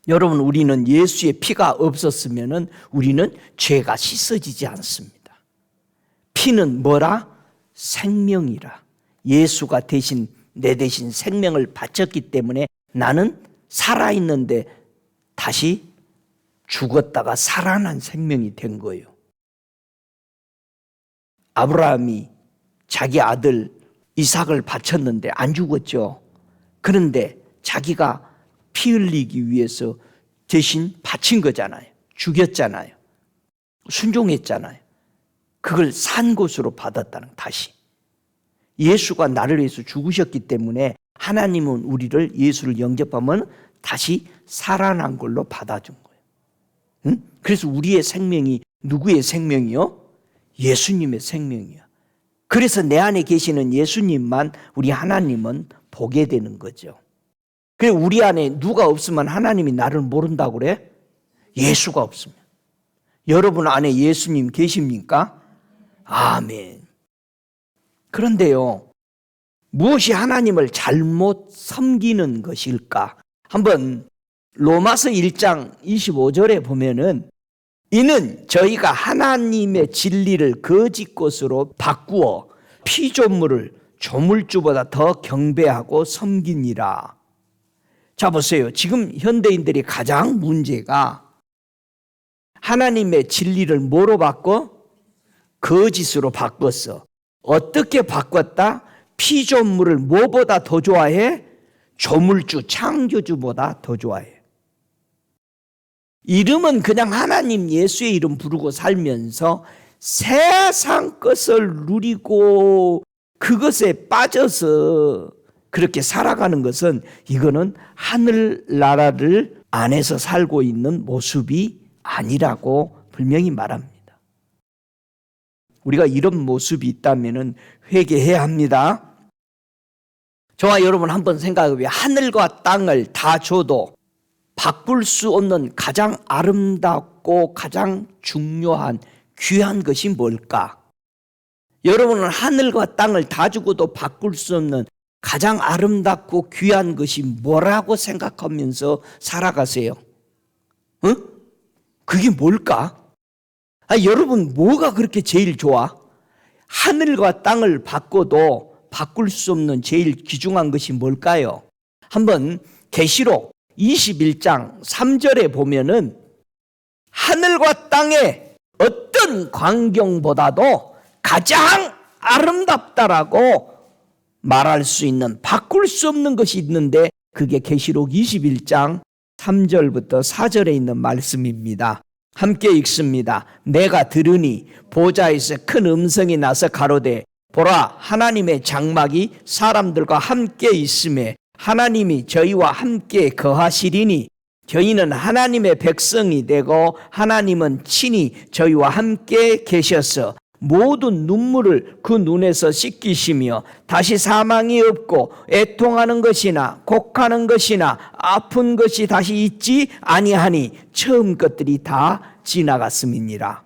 여러분, 우리는 예수의 피가 없었으면 우리는 죄가 씻어지지 않습니다. 피는 뭐라? 생명이라. 예수가 대신 내 대신 생명을 바쳤기 때문에 나는 살아있는데 다시 죽었다가 살아난 생명이 된 거예요. 아브라함이 자기 아들 이삭을 바쳤는데 안 죽었죠. 그런데 자기가 피 흘리기 위해서 대신 바친 거잖아요. 죽였잖아요. 순종했잖아요. 그걸 산 것으로 받았다는, 다시. 예수가 나를 위해서 죽으셨기 때문에 하나님은 우리를, 예수를 영접하면 다시 살아난 걸로 받아준 거예요. 응? 그래서 우리의 생명이 누구의 생명이요? 예수님의 생명이야. 그래서 내 안에 계시는 예수님만, 우리 하나님은 보게 되는 거죠. 그래, 우리 안에 누가 없으면 하나님이 나를 모른다고 그래? 예수가 없으면. 여러분 안에 예수님 계십니까? 아멘. 그런데요, 무엇이 하나님을 잘못 섬기는 것일까? 한번 로마서 1장 25절에 보면은, 이는 저희가 하나님의 진리를 거짓 것으로 바꾸어 피조물을 조물주보다 더 경배하고 섬기니라. 자, 보세요. 지금 현대인들이 가장 문제가 하나님의 진리를 뭐로 바꿔? 거짓으로 바꿨어. 어떻게 바꿨다? 피조물을 뭐보다 더 좋아해? 조물주, 창조주보다 더 좋아해. 이름은 그냥 하나님 예수의 이름 부르고 살면서 세상 것을 누리고 그것에 빠져서 그렇게 살아가는 것은, 이거는 하늘나라를 안에서 살고 있는 모습이 아니라고 분명히 말합니다. 우리가 이런 모습이 있다면 회개해야 합니다. 저와 여러분 한번 생각해보면, 하늘과 땅을 다 줘도 바꿀 수 없는 가장 아름답고 가장 중요한 귀한 것이 뭘까? 여러분은 하늘과 땅을 다 주고도 바꿀 수 없는 가장 아름답고 귀한 것이 뭐라고 생각하면서 살아가세요? 응? 그게 뭘까? 여러분 뭐가 그렇게 제일 좋아? 하늘과 땅을 바꿔도 바꿀 수 없는 제일 귀중한 것이 뭘까요? 한번 계시록 21장 3절에 보면은 하늘과 땅의 어떤 광경보다도 가장 아름답다라고 말할 수 있는, 바꿀 수 없는 것이 있는데, 그게 계시록 21장 3절부터 4절에 있는 말씀입니다. 함께 읽습니다. 내가 들으니 보좌에서 큰 음성이 나서 가로되, 보라, 하나님의 장막이 사람들과 함께 있음에 하나님이 저희와 함께 거하시리니 저희는 하나님의 백성이 되고 하나님은 친히 저희와 함께 계셔서 모든 눈물을 그 눈에서 씻기시며 다시 사망이 없고 애통하는 것이나 곡하는 것이나 아픈 것이 다시 있지 아니하니 처음 것들이 다 지나갔음이니라.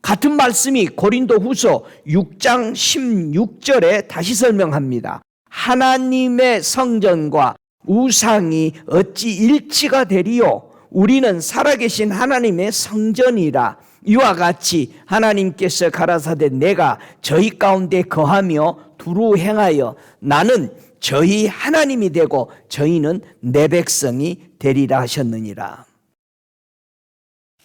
같은 말씀이 고린도후서 6장 16절에 다시 설명합니다. 하나님의 성전과 우상이 어찌 일치가 되리요? 우리는 살아계신 하나님의 성전이라. 이와 같이 하나님께서 가라사대 내가 저희 가운데 거하며 두루 행하여 나는 저희 하나님이 되고 저희는 내 백성이 되리라 하셨느니라.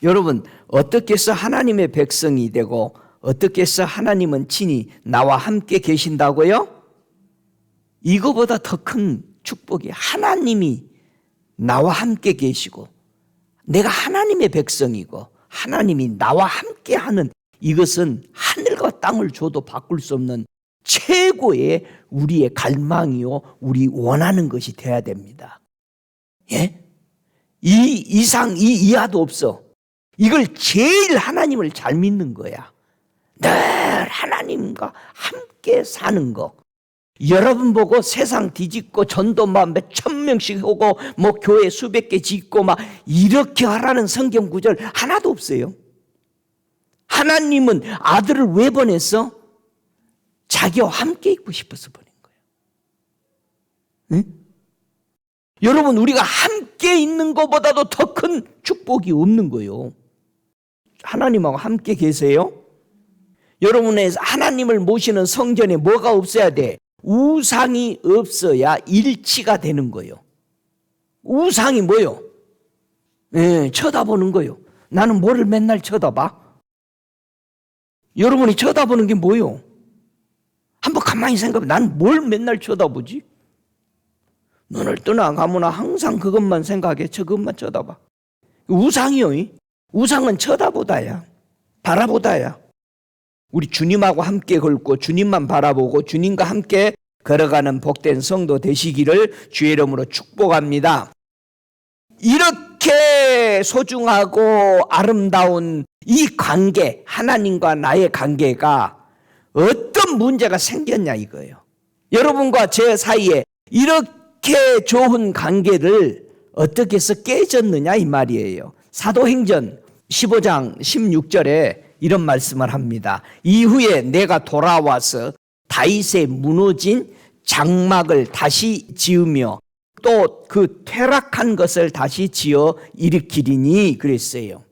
여러분, 어떻게 해서 하나님의 백성이 되고 어떻게 해서 하나님은 친히 나와 함께 계신다고요? 이거보다 더 큰 축복이, 하나님이 나와 함께 계시고 내가 하나님의 백성이고 하나님이 나와 함께하는, 이것은 하늘과 땅을 줘도 바꿀 수 없는 최고의 우리의 갈망이요, 우리 원하는 것이 돼야 됩니다. 예? 이 이상 이 이하도 없어. 이걸 제일 하나님을 잘 믿는 거야. 늘 하나님과 함께 사는 거. 여러분 보고 세상 뒤집고 전도 막 몇천 명씩 오고 뭐 교회 수백 개 짓고 막 이렇게 하라는 성경 구절 하나도 없어요. 하나님은 아들을 왜 보냈어? 자기와 함께 있고 싶어서 보낸 거예요. 응? 여러분, 우리가 함께 있는 것보다도 더 큰 축복이 없는 거예요. 하나님하고 함께 계세요? 여러분의 하나님을 모시는 성전에 뭐가 없어야 돼? 우상이 없어야 일치가 되는 거예요. 우상이 뭐요? 쳐다보는 거예요. 나는 뭐를 맨날 쳐다봐? 여러분이 쳐다보는 게 뭐요? 한번 가만히 생각해. 나는 뭘 맨날 쳐다보지? 눈을 뜨나 감으나 항상 그것만 생각해. 저것만 쳐다봐. 우상이요. 우상은 쳐다보다야. 바라보다야. 우리 주님하고 함께 걸고 주님만 바라보고 주님과 함께 걸어가는 복된 성도 되시기를 주의 이름으로 축복합니다. 이렇게 소중하고 아름다운 이 관계, 하나님과 나의 관계가 어떤 문제가 생겼냐 이거예요. 여러분과 제 사이에 이렇게 좋은 관계를 어떻게 해서 깨졌느냐 이 말이에요. 사도행전 15장 16절에 이런 말씀을 합니다. 이후에 내가 돌아와서 다윗의 무너진 장막을 다시 지으며 또 그 퇴락한 것을 다시 지어 일으키리니 그랬어요.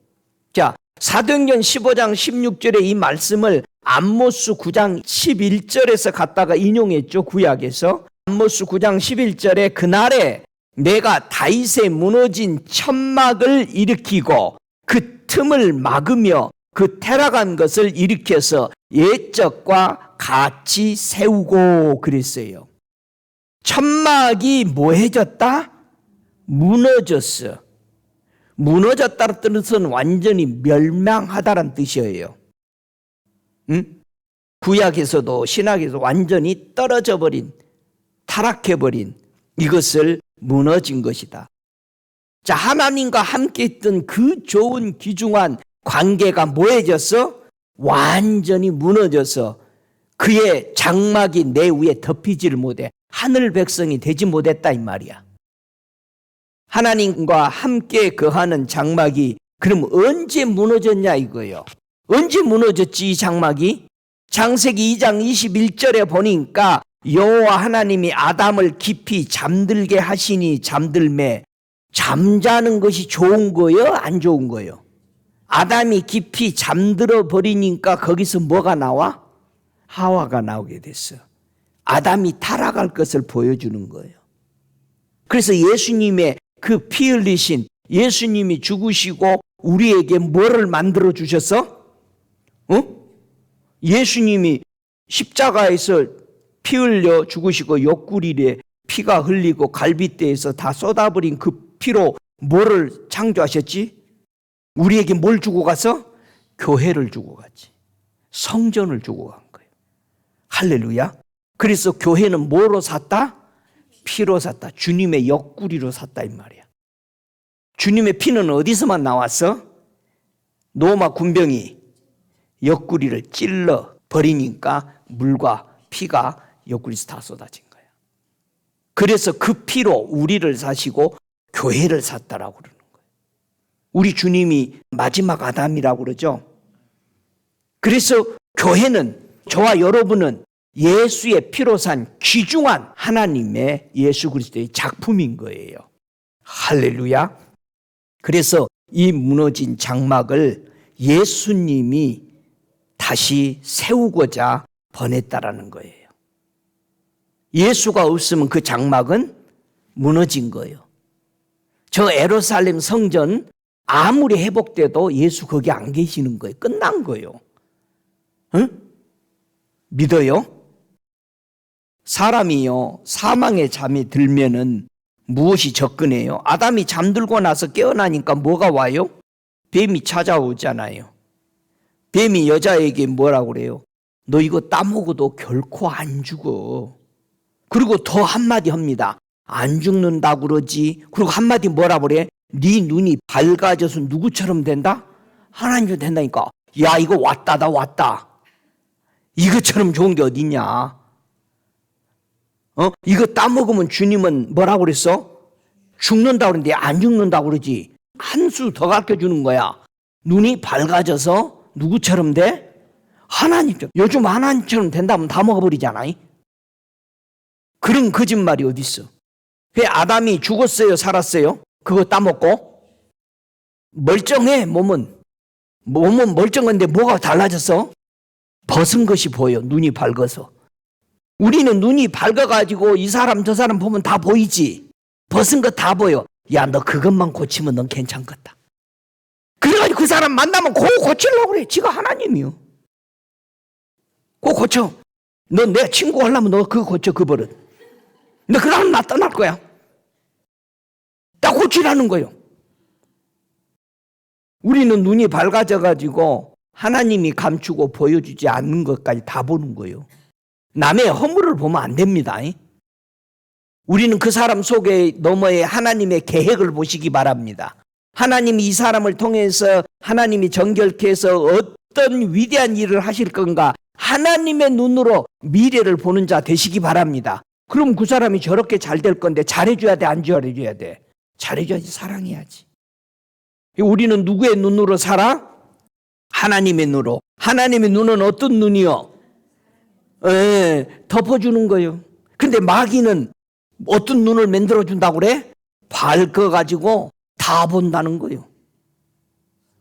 자, 사도행전 15장 16절에 이 말씀을 암모스 9장 11절에서 갖다가 인용했죠. 구약에서 암모스 9장 11절에 그날에 내가 다윗의 무너진 천막을 일으키고 그 틈을 막으며 그 타락한 것을 일으켜서 옛적과 같이 세우고 그랬어요. 천막이 뭐해졌다? 무너졌어. 무너졌다는 뜻은 완전히 멸망하다는 뜻이에요. 응? 구약에서도 신약에서 완전히 떨어져 버린, 타락해버린 이것을 무너진 것이다. 자, 하나님과 함께 있던 그 좋은 귀중한 관계가 뭐해졌어? 완전히 무너져서 그의 장막이 내 위에 덮이지를 못해 하늘 백성이 되지 못했다 이 말이야. 하나님과 함께 거하는 장막이 그럼 언제 무너졌냐 이거예요. 언제 무너졌지 이 장막이? 창세기 2장 21절에 보니까 여호와 하나님이 아담을 깊이 잠들게 하시니 잠들매. 잠자는 것이 좋은 거예요? 안 좋은 거예요? 아담이 깊이 잠들어 버리니까 거기서 뭐가 나와? 하와가 나오게 됐어. 아담이 타락할 것을 보여주는 거예요. 그래서 예수님의 그 피 흘리신 예수님이 죽으시고 우리에게 뭐를 만들어 주셨어? 예수님이 십자가에서 피 흘려 죽으시고 옆구리에 피가 흘리고 갈빗대에서 다 쏟아버린 그 피로 뭐를 창조하셨지? 우리에게 뭘 주고 가서? 교회를 주고 갔지. 성전을 주고 간 거예요. 할렐루야. 그래서 교회는 뭐로 샀다? 피로 샀다. 주님의 옆구리로 샀다 이 말이야. 주님의 피는 어디서만 나왔어? 로마 군병이 옆구리를 찔러 버리니까 물과 피가 옆구리에서 다 쏟아진 거야. 그래서 그 피로 우리를 사시고 교회를 샀다라고 그러는 거예요. 우리 주님이 마지막 아담이라고 그러죠. 그래서 교회는, 저와 여러분은 예수의 피로 산 귀중한 하나님의 예수 그리스도의 작품인 거예요. 할렐루야. 그래서 이 무너진 장막을 예수님이 다시 세우고자 번했다라는 거예요. 예수가 없으면 그 장막은 무너진 거예요. 저 예루살렘 성전 아무리 회복돼도 예수 거기 안 계시는 거예요. 끝난 거예요. 응? 믿어요? 사람이요, 사망의 잠이 들면은 무엇이 접근해요? 아담이 잠들고 나서 깨어나니까 뭐가 와요? 뱀이 찾아오잖아요. 뱀이 여자에게 뭐라고 그래요? 너 이거 따먹어도 결코 안 죽어. 그리고 더 한마디 합니다. 안 죽는다고 그러지. 그리고 한마디 뭐라 그래? 네 눈이 밝아져서 누구처럼 된다? 하나님처럼 된다니까. 야, 이거 왔다다 왔다. 이것처럼 좋은 게 어딨냐? 이거 따먹으면 주님은 뭐라고 그랬어? 죽는다고 그러는데 안 죽는다고 그러지. 한 수 더 가르쳐주는 거야. 눈이 밝아져서 누구처럼 돼? 하나님처럼. 요즘 하나님처럼 된다면 다 먹어버리잖아. 그런 거짓말이 어딨어? 왜 아담이 죽었어요? 살았어요? 그거 따먹고? 멀쩡해 몸은 멀쩡한데 뭐가 달라졌어? 벗은 것이 보여. 눈이 밝아서. 우리는 눈이 밝아가지고 이 사람 저 사람 보면 다 보이지. 벗은 거 다 보여. 야, 너 그것만 고치면 넌 괜찮겠다. 그래가지고 그 사람 만나면 그거 고치려고 그래. 지가 하나님이요. 그거 고쳐. 너 내 친구 하려면 너 그거 고쳐, 그 버릇. 너 그러면 나 떠날 거야. 딱 고치라는 거예요. 우리는 눈이 밝아져가지고 하나님이 감추고 보여주지 않는 것까지 다 보는 거예요. 남의 허물을 보면 안 됩니다. 우리는 그 사람 속에 너머에 하나님의 계획을 보시기 바랍니다. 하나님이 이 사람을 통해서 하나님이 정결케 해서 어떤 위대한 일을 하실 건가 하나님의 눈으로 미래를 보는 자 되시기 바랍니다. 그럼 그 사람이 저렇게 잘 될 건데 잘해줘야 돼, 안 잘해줘야 돼? 잘해줘야지, 사랑해야지. 우리는 누구의 눈으로 살아? 하나님의 눈으로. 하나님의 눈은 어떤 눈이요? 덮어주는 거예요. 근데 마귀는 어떤 눈을 만들어준다고 그래? 밝아가지고 다 본다는 거예요.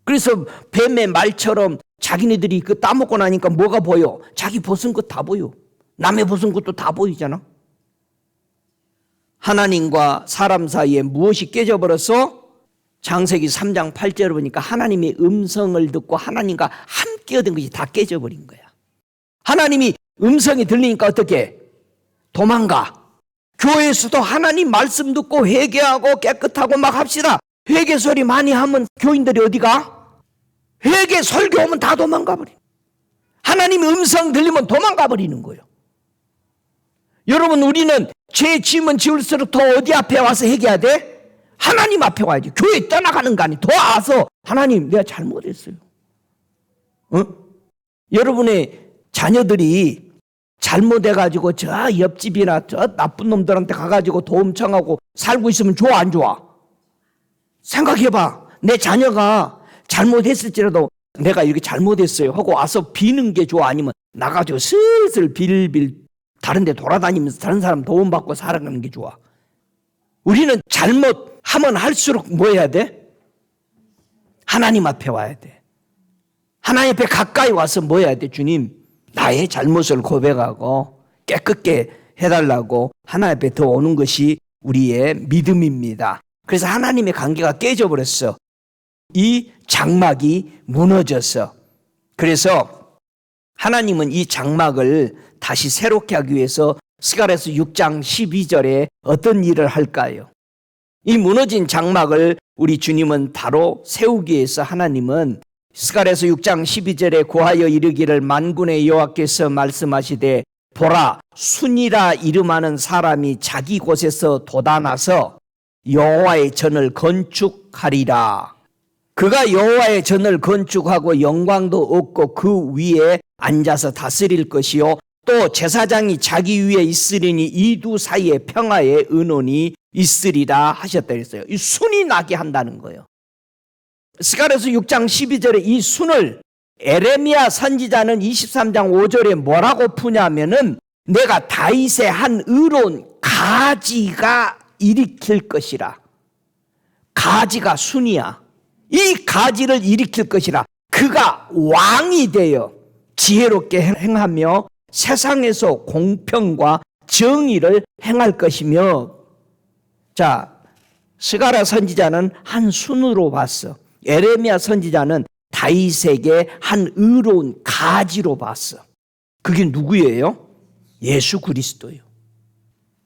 그래서 뱀의 말처럼 자기네들이 그 따먹고 나니까 뭐가 보여? 자기 벗은 것 다 보여. 남의 벗은 것도 다 보이잖아. 하나님과 사람 사이에 무엇이 깨져버렸어? 창세기 3장 8절을 보니까 하나님의 음성을 듣고 하나님과 함께 얻은 것이 다 깨져버린 거야. 하나님이 음성이 들리니까 어떻게? 도망가. 교회에서도 하나님 말씀 듣고 회개하고 깨끗하고 막 합시다. 회개 소리 많이 하면 교인들이 어디가? 회개 설교 오면 다 도망가 버려. 하나님 음성 들리면 도망가 버리는 거예요. 여러분, 우리는 죄 지으면 지을수록 더 어디 앞에 와서 회개해야 돼? 하나님 앞에 와야지. 교회 떠나가는 거 아니. 더 와서 하나님 내가 잘못했어요. 여러분의 자녀들이 잘못해가지고 저 옆집이나 저 나쁜 놈들한테 가가지고 도움 청하고 살고 있으면 좋아 안 좋아? 생각해봐. 내 자녀가 잘못했을지라도 내가 이렇게 잘못했어요 하고 와서 비는 게 좋아? 아니면 나가지고 슬슬 빌빌 다른 데 돌아다니면서 다른 사람 도움받고 살아가는 게 좋아? 우리는 잘못하면 할수록 뭐 해야 돼? 하나님 앞에 와야 돼. 하나님 앞에 가까이 와서 뭐 해야 돼? 주님, 나의 잘못을 고백하고 깨끗게 해달라고 하나님 앞에 더 오는 것이 우리의 믿음입니다. 그래서 하나님의 관계가 깨져버렸어. 이 장막이 무너졌어. 그래서 하나님은 이 장막을 다시 새롭게 하기 위해서 스가랴서 6장 12절에 어떤 일을 할까요? 이 무너진 장막을 우리 주님은 바로 세우기 위해서 하나님은 스가랴서 6장 12절에 고하여 이르기를 만군의 여호와께서 말씀하시되 보라, 순이라 이름하는 사람이 자기 곳에서 돋아나서 여호와의 전을 건축하리라. 그가 여호와의 전을 건축하고 영광도 얻고 그 위에 앉아서 다스릴 것이요 또 제사장이 자기 위에 있으리니 이 두 사이에 평화의 은원이 있으리라 하셨다 그랬어요. 이 순이 나게 한다는 거예요. 스가랴서 6장 12절에 이 순을 에레미야 선지자는 23장 5절에 뭐라고 푸냐면은 내가 다윗의 한 의로운 가지가 일으킬 것이라. 가지가 순이야. 이 가지를 일으킬 것이라. 그가 왕이 되어 지혜롭게 행하며 세상에서 공평과 정의를 행할 것이며. 자, 스가랴 선지자는 한 순으로 봤어. 에레미야 선지자는 다윗에게 한 의로운 가지로 봤어. 그게 누구예요? 예수 그리스도예요.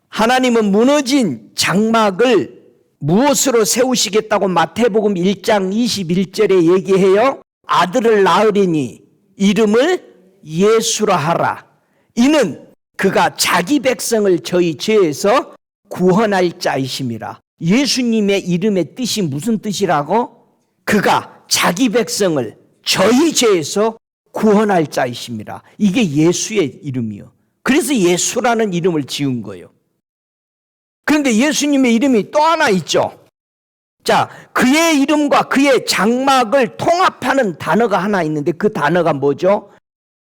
하나님은 무너진 장막을 무엇으로 세우시겠다고 마태복음 1장 21절에 얘기해요. 아들을 낳으리니 이름을 예수라 하라. 이는 그가 자기 백성을 저희 죄에서 구원할 자이심이라. 예수님의 이름의 뜻이 무슨 뜻이라고? 그가 자기 백성을 저희 죄에서 구원할 자이심이라. 이게 예수의 이름이요. 그래서 예수라는 이름을 지은 거예요. 그런데 예수님의 이름이 또 하나 있죠. 자, 그의 이름과 그의 장막을 통합하는 단어가 하나 있는데 그 단어가 뭐죠?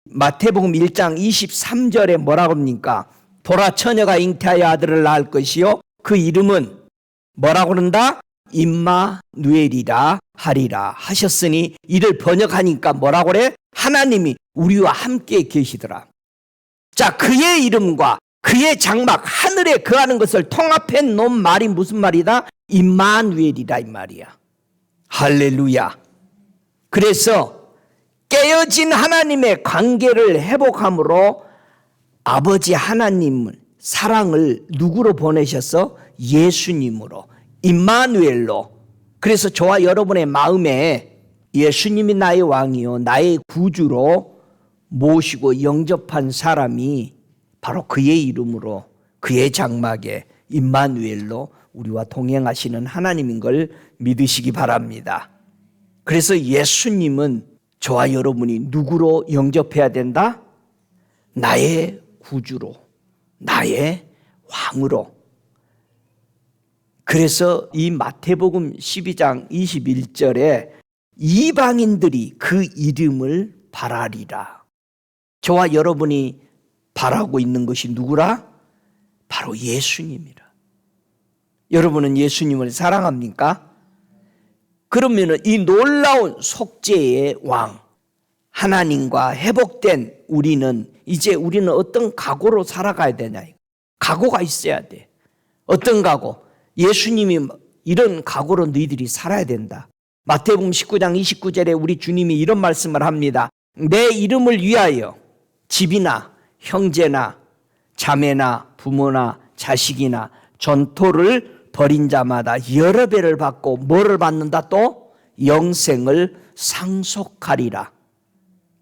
마태복음 1장 23절에 뭐라고 합니까? 보라, 처녀가 잉태하여 아들을 낳을 것이요 그 이름은 뭐라고 그런다? 임마누엘이라 하리라 하셨으니 이를 번역하니까 뭐라고 그래? 하나님이 우리와 함께 계시더라. 자, 그의 이름과 그의 장막, 하늘에 거하는 것을 통합해 놓은 말이 무슨 말이다? 임마누엘이라 이 말이야. 할렐루야. 그래서 깨어진 하나님의 관계를 회복함으로 아버지 하나님을 사랑을 누구로 보내셔서? 예수님으로, 임마누엘로. 그래서 저와 여러분의 마음에 예수님이 나의 왕이요 나의 구주로 모시고 영접한 사람이 바로 그의 이름으로 그의 장막에 임마누엘로 우리와 동행하시는 하나님인 걸 믿으시기 바랍니다. 그래서 예수님은 저와 여러분이 누구로 영접해야 된다? 나의 구주로, 나의 왕으로. 그래서 이 마태복음 12장 21절에 이방인들이 그 이름을 바라리라. 저와 여러분이 바라고 있는 것이 누구라? 바로 예수님이라. 여러분은 예수님을 사랑합니까? 그러면 이 놀라운 속죄의 왕 하나님과 회복된 우리는 이제 우리는 어떤 각오로 살아가야 되냐? 각오가 있어야 돼. 어떤 각오? 예수님이 이런 각오로 너희들이 살아야 된다. 마태복음 19장 29절에 우리 주님이 이런 말씀을 합니다. 내 이름을 위하여 집이나 형제나 자매나 부모나 자식이나 전토를 벌인 자마다 여러 배를 받고 뭐를 받는다? 또 영생을 상속하리라.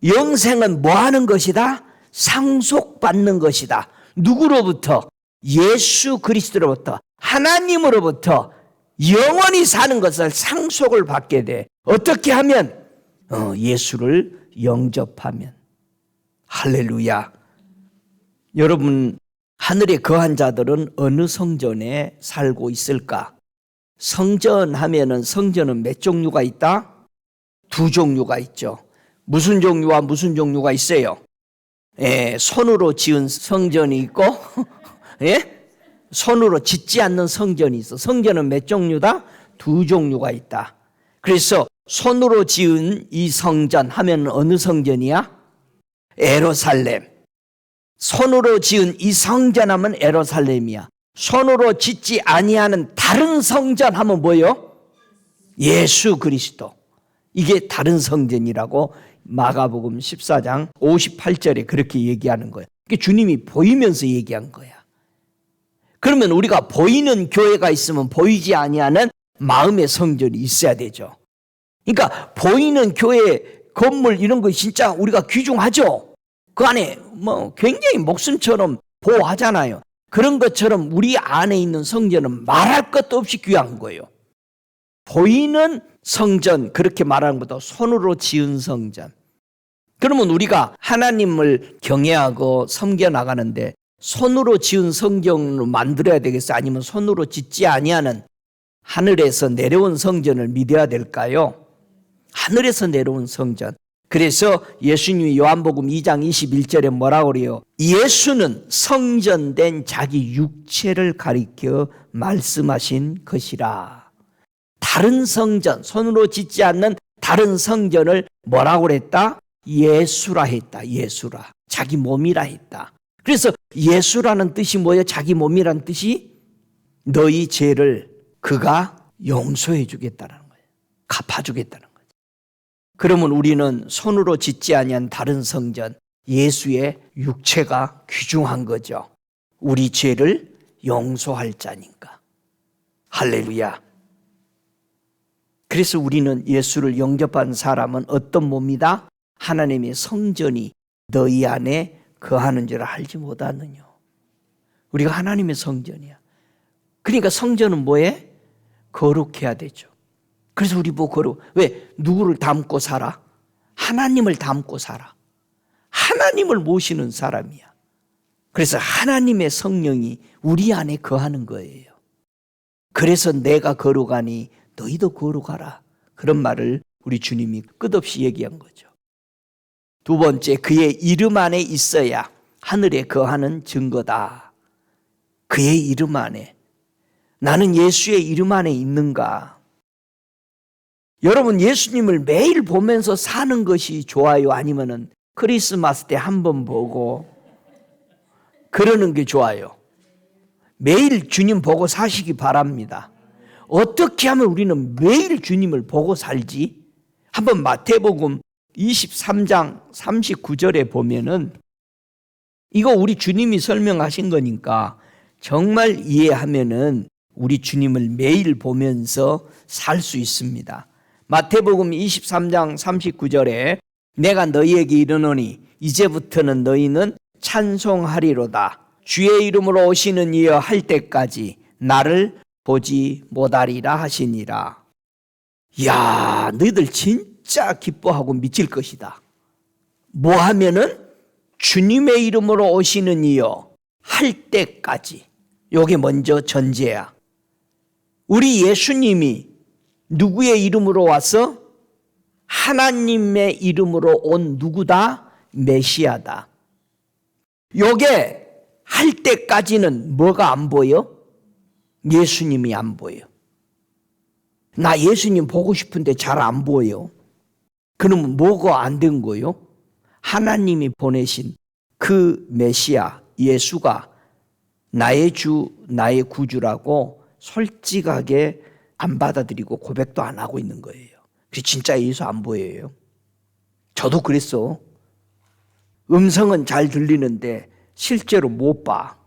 영생은 뭐 하는 것이다? 상속받는 것이다. 누구로부터? 예수 그리스도로부터, 하나님으로부터 영원히 사는 것을 상속을 받게 돼. 어떻게 하면? 예수를 영접하면. 할렐루야. 여러분, 하늘에 거한 자들은 어느 성전에 살고 있을까? 성전 하면은 성전은 몇 종류가 있다? 2종류가 있죠. 무슨 종류와 무슨 종류가 있어요? 손으로 지은 성전이 있고 손으로 짓지 않는 성전이 있어. 성전은 몇 종류다? 2종류가 있다. 그래서 손으로 지은 이 성전 하면 어느 성전이야? 예루살렘. 손으로 지은 이 성전 하면 예루살렘이야. 손으로 짓지 아니하는 다른 성전 하면 뭐요? 예수 그리스도. 이게 다른 성전이라고 마가복음 14장 58절에 그렇게 얘기하는 거예요. 주님이 보이면서 얘기한 거야. 그러면 우리가 보이는 교회가 있으면 보이지 아니하는 마음의 성전이 있어야 되죠. 그러니까 보이는 교회 건물 이런 거 진짜 우리가 귀중하죠. 그 안에 뭐 굉장히 목숨처럼 보호하잖아요. 그런 것처럼 우리 안에 있는 성전은 말할 것도 없이 귀한 거예요. 보이는 성전, 그렇게 말하는 것보다 손으로 지은 성전. 그러면 우리가 하나님을 경외하고 섬겨 나가는데 손으로 지은 성전으로 만들어야 되겠어요? 아니면 손으로 짓지 아니하는 하늘에서 내려온 성전을 믿어야 될까요? 하늘에서 내려온 성전. 그래서 예수님이 요한복음 2장 21절에 뭐라고 그래요? 예수는 성전된 자기 육체를 가리켜 말씀하신 것이라. 다른 성전, 손으로 짓지 않는 다른 성전을 뭐라고 그랬다? 예수라 했다. 예수라. 자기 몸이라 했다. 그래서 예수라는 뜻이 뭐예요? 자기 몸이라는 뜻이 너희 죄를 그가 용서해 주겠다는 거예요. 갚아주겠다는 거예요. 그러면 우리는 손으로 짓지 아니한 다른 성전, 예수의 육체가 귀중한 거죠. 우리 죄를 용서할 자니까. 할렐루야. 그래서 우리는 예수를 영접한 사람은 어떤 몸이다? 하나님의 성전이 너희 안에 거하는 줄 알지 못하느냐. 우리가 하나님의 성전이야. 그러니까 성전은 뭐해? 거룩해야 되죠. 그래서 우리 뭐 왜? 누구를 닮고 살아? 하나님을 닮고 살아. 하나님을 모시는 사람이야. 그래서 하나님의 성령이 우리 안에 거하는 거예요. 그래서 내가 거룩하니 너희도 거룩하라. 그런 말을 우리 주님이 끝없이 얘기한 거죠. 두 번째, 그의 이름 안에 있어야 하늘에 거하는 증거다. 그의 이름 안에. 나는 예수의 이름 안에 있는가? 여러분, 예수님을 매일 보면서 사는 것이 좋아요? 아니면은 크리스마스 때 한 번 보고 그러는 게 좋아요? 매일 주님 보고 사시기 바랍니다. 어떻게 하면 우리는 매일 주님을 보고 살지? 한번 마태복음 23장 39절에 보면은 이거 우리 주님이 설명하신 거니까 정말 이해하면은 우리 주님을 매일 보면서 살 수 있습니다. 마태복음 23장 39절에 내가 너희에게 이르노니 이제부터는 너희는 찬송하리로다. 주의 이름으로 오시는 이여 할 때까지 나를 보지 못하리라 하시니라. 이야, 너희들 진짜 기뻐하고 미칠 것이다. 뭐 하면은 주님의 이름으로 오시는 이여 할 때까지. 요게 먼저 전제야. 우리 예수님이 누구의 이름으로 와서? 하나님의 이름으로 온 누구다? 메시아다. 요게 할 때까지는 뭐가 안 보여? 예수님이 안 보여. 나 예수님 보고 싶은데 잘 안 보여. 그러면 뭐가 안 된 거요? 하나님이 보내신 그 메시아 예수가 나의 주, 나의 구주라고 솔직하게 안 받아들이고 고백도 안 하고 있는 거예요. 그래서 진짜 예수 안 보여요. 저도 그랬어. 음성은 잘 들리는데 실제로 못 봐.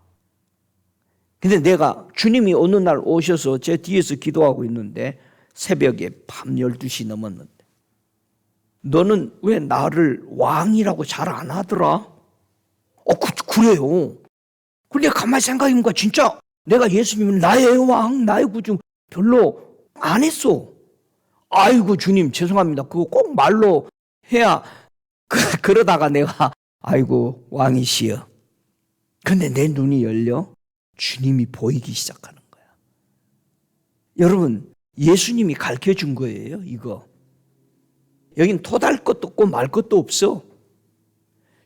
근데 내가 주님이 어느 날 오셔서 제 뒤에서 기도하고 있는데 새벽에 밤 12시 넘었는데 너는 왜 나를 왕이라고 잘 안 하더라? 그래요. 근데 가만히 생각해보니까 진짜 내가 예수님은 나의 왕, 나의 구주 별로 안 했어. 아이고 주님 죄송합니다. 그거 꼭 말로 해야 그러다가 내가 아이고 왕이시여. 근데 내 눈이 열려 주님이 보이기 시작하는 거야. 여러분 예수님이 가르쳐준 거예요 이거. 여긴 토달 것도 없고 말 것도 없어.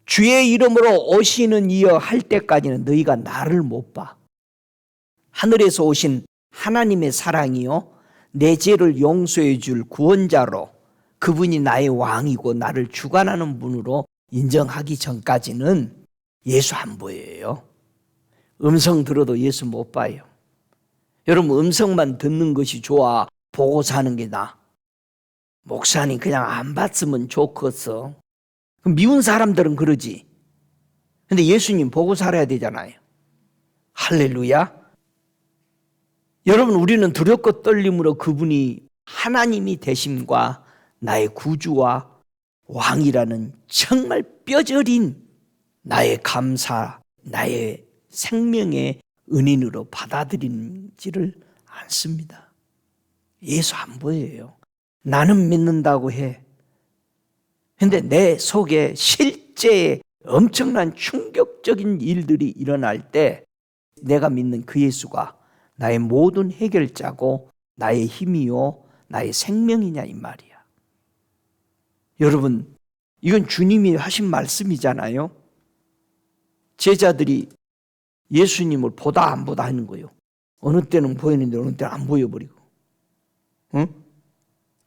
주의 이름으로 오시는 이여 할 때까지는 너희가 나를 못 봐. 하늘에서 오신 하나님의 사랑이요 내 죄를 용서해 줄 구원자로 그분이 나의 왕이고 나를 주관하는 분으로 인정하기 전까지는 예수 안 보여요. 음성 들어도 예수 못 봐요. 여러분 음성만 듣는 것이 좋아 보고 사는 게 나아. 목사님 그냥 안 봤으면 좋겠어. 미운 사람들은 그러지. 근데 예수님 보고 살아야 되잖아요. 할렐루야. 여러분 우리는 두렵고 떨림으로 그분이 하나님이 되심과 나의 구주와 왕이라는 정말 뼈저린 나의 감사, 나의 생명의 은인으로 받아들이지를 않습니다. 예수 안 보여요. 나는 믿는다고 해. 근데 내 속에 실제 엄청난 충격적인 일들이 일어날 때 내가 믿는 그 예수가 나의 모든 해결자고 나의 힘이요 나의 생명이냐 이 말이야. 여러분 이건 주님이 하신 말씀이잖아요. 제자들이 예수님을 보다 안 보다 하는 거예요. 어느 때는 보이는데 어느 때는 안 보여버리고. 응?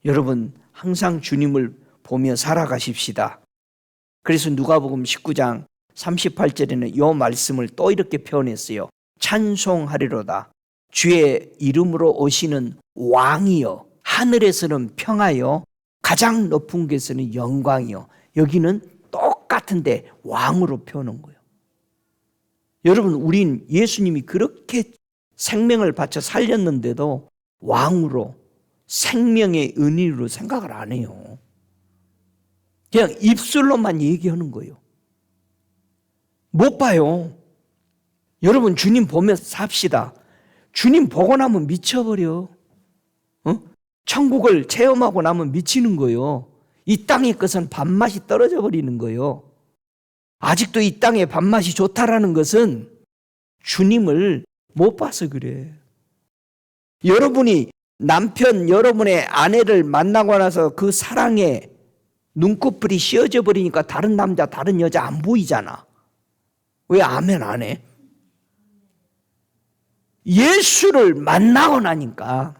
여러분 항상 주님을 보며 살아가십시다. 그래서 누가복음 19장 38절에는 이 말씀을 또 이렇게 표현했어요. 찬송하리로다. 주의 이름으로 오시는 왕이여 하늘에서는 평화여 가장 높은 곳에서는 영광이요. 여기는 똑같은데 왕으로 표현한 거예요. 여러분 우린 예수님이 그렇게 생명을 바쳐 살렸는데도 왕으로 생명의 은인으로 생각을 안 해요. 그냥 입술로만 얘기하는 거예요. 못 봐요. 여러분 주님 보며 삽시다. 주님 보고 나면 미쳐버려. 천국을 체험하고 나면 미치는 거예요. 이 땅의 것은 밥맛이 떨어져 버리는 거예요. 아직도 이 땅의 밥맛이 좋다라는 것은 주님을 못 봐서 그래. 여러분이 남편, 여러분의 아내를 만나고 나서 그 사랑에 눈꺼풀이 씌어져 버리니까 다른 남자, 다른 여자 안 보이잖아. 왜 아멘 안 해? 예수를 만나고 나니까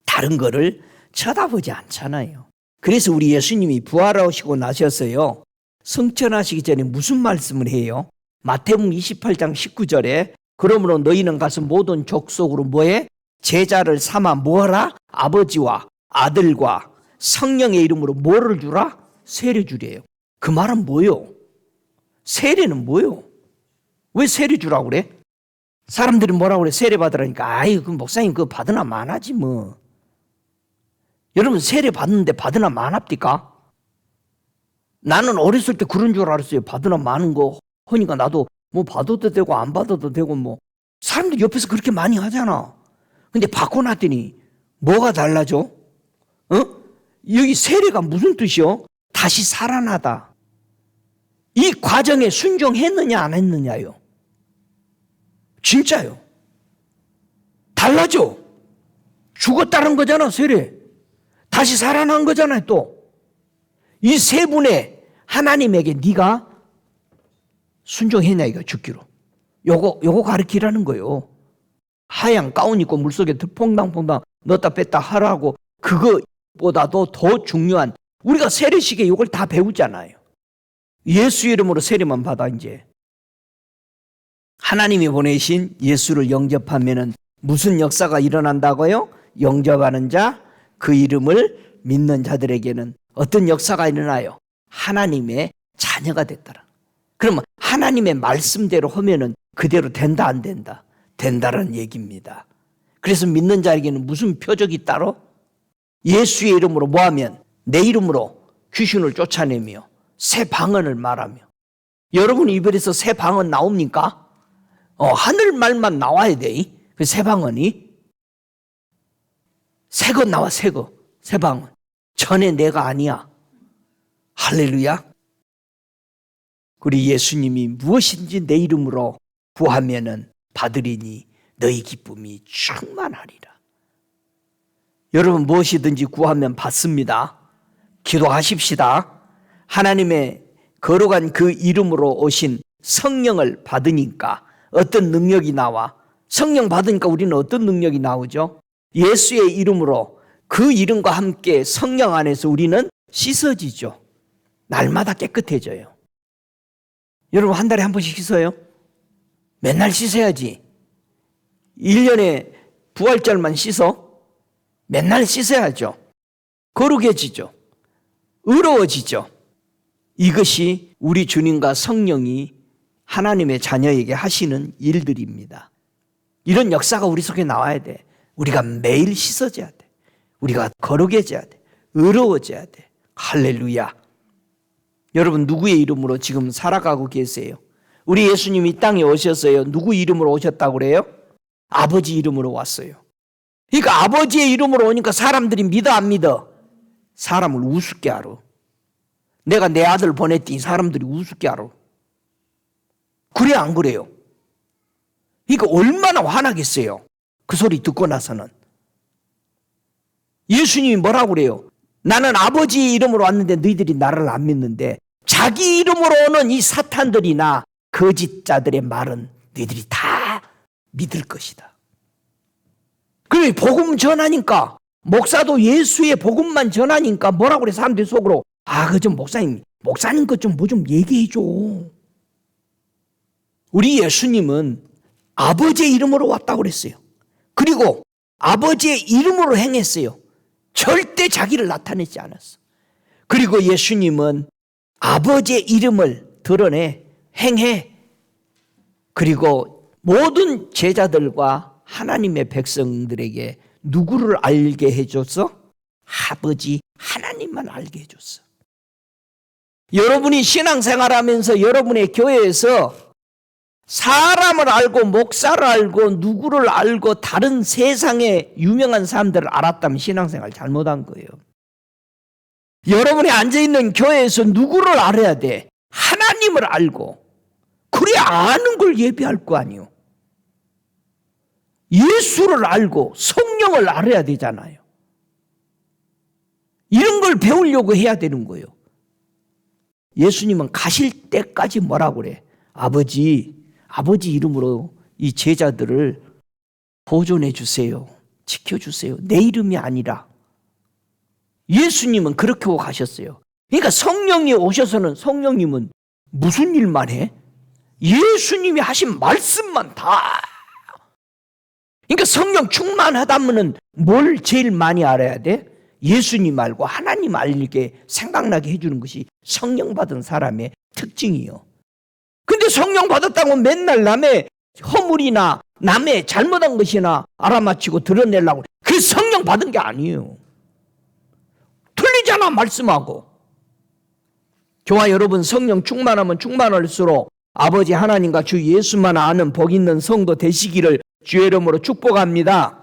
다른 거를 쳐다보지 않잖아요. 그래서 우리 예수님이 부활하시고 나셔서요. 승천하시기 전에 무슨 말씀을 해요? 마태복음 28장 19절에 그러므로 너희는 가서 모든 족속으로 뭐해? 제자를 삼아 뭐하라? 아버지와 아들과 성령의 이름으로 뭐를 주라? 세례 주래요. 그 말은 뭐요? 세례는 뭐요? 왜 세례 주라고 그래? 사람들이 뭐라고 그래? 세례 받으라니까. 아이, 그 목사님 그거 받으나 만하지 뭐. 여러분 세례 받는데 받으나 만합니까? 나는 어렸을 때 그런 줄 알았어요. 받으나 마는 거 하니까 나도 뭐 받아도 되고 안 받아도 되고 뭐 사람들 옆에서 그렇게 많이 하잖아. 근데 받고 났더니 뭐가 달라져? 여기 세례가 무슨 뜻이요? 다시 살아나다. 이 과정에 순종했느냐 안 했느냐요. 진짜요. 달라져. 죽었다는 거잖아 세례. 다시 살아난 거잖아요 또. 이 세 분의 하나님에게 네가 순종했냐 이거 죽기로. 요거 가르치라는 거예요. 하얀 가운 입고 물속에 퐁당퐁당 넣었다 뺐다 하라고 그거보다도 더 중요한 우리가 세례식에 이걸 다 배우잖아요. 예수 이름으로 세례만 받아 이제. 하나님이 보내신 예수를 영접하면은 무슨 역사가 일어난다고요? 영접하는 자, 그 이름을 믿는 자들에게는 어떤 역사가 일어나요? 하나님의 자녀가 됐더라. 그러면 하나님의 말씀대로 하면은 그대로 된다 안 된다? 된다라는 얘기입니다. 그래서 믿는 자에게는 무슨 표적이 따로? 예수의 이름으로 뭐하면? 내 이름으로 귀신을 쫓아내며 새 방언을 말하며. 여러분 입에서 새 방언 나옵니까? 하늘 말만 나와야 돼. 그 새 방언이. 새 것 나와, 새 것. 새 방언. 전에 내가 아니야. 할렐루야. 우리 예수님이 무엇인지 내 이름으로 구하면은 받으리니 너희 기쁨이 충만하리라. 여러분 무엇이든지 구하면 받습니다. 기도하십시다. 하나님의 거룩한 그 이름으로 오신 성령을 받으니까 어떤 능력이 나와? 성령 받으니까 우리는 어떤 능력이 나오죠? 예수의 이름으로 그 이름과 함께 성령 안에서 우리는 씻어지죠. 날마다 깨끗해져요. 여러분 한 달에 한 번씩 씻어요? 맨날 씻어야지. 1년에 부활절만 씻어? 맨날 씻어야죠. 거룩해지죠. 의로워지죠. 이것이 우리 주님과 성령이 하나님의 자녀에게 하시는 일들입니다. 이런 역사가 우리 속에 나와야 돼. 우리가 매일 씻어져야 돼. 우리가 거룩해져야 돼. 의로워져야 돼. 할렐루야. 여러분 누구의 이름으로 지금 살아가고 계세요? 우리 예수님이 이 땅에 오셨어요. 누구 이름으로 오셨다고 그래요? 아버지 이름으로 왔어요. 그러니까 아버지의 이름으로 오니까 사람들이 믿어 안 믿어? 사람을 우습게 알아. 내가 내 아들 보냈더니 사람들이 우습게 알아. 그래 안 그래요? 그러니까 얼마나 화나겠어요. 그 소리 듣고 나서는. 예수님이 뭐라고 그래요? 나는 아버지 이름으로 왔는데 너희들이 나를 안 믿는데 자기 이름으로 오는 이 사탄들이나 거짓자들의 말은 너희들이 다 믿을 것이다. 그래 복음 전하니까 목사도 예수의 복음만 전하니까 뭐라고 그래 사람들 속으로 그 좀 목사님 것 좀 뭐 좀 얘기해 줘. 우리 예수님은 아버지의 이름으로 왔다고 그랬어요. 그리고 아버지의 이름으로 행했어요. 절대 자기를 나타내지 않았어. 그리고 예수님은 아버지의 이름을 드러내 행해. 그리고 모든 제자들과 하나님의 백성들에게 누구를 알게 해줬어? 아버지 하나님만 알게 해줬어. 여러분이 신앙생활하면서 여러분의 교회에서 사람을 알고 목사를 알고 누구를 알고 다른 세상의 유명한 사람들을 알았다면 신앙생활 잘못한 거예요. 여러분이 앉아있는 교회에서 누구를 알아야 돼? 하나님을 알고. 그래야 아는 걸 예배할 거 아니에요. 예수를 알고 성령을 알아야 되잖아요. 이런 걸 배우려고 해야 되는 거예요. 예수님은 가실 때까지 뭐라고 그래? 아버지 이름으로 이 제자들을 보존해 주세요. 지켜주세요. 내 이름이 아니라. 예수님은 그렇게 하고 가셨어요. 그러니까 성령이 오셔서는 성령님은 무슨 일만 해? 예수님이 하신 말씀만 다. 그러니까 성령 충만하다면은 뭘 제일 많이 알아야 돼? 예수님 알고 하나님 알게 생각나게 해주는 것이 성령 받은 사람의 특징이요. 근데 성령 받았다고 맨날 남의 허물이나 남의 잘못한 것이나 알아맞히고 드러내려고 그 성령 받은 게 아니에요. 틀리잖아 말씀하고. 저와 여러분 성령 충만하면 충만할수록 아버지 하나님과 주 예수만 아는 복 있는 성도 되시기를 주의 이름으로 축복합니다.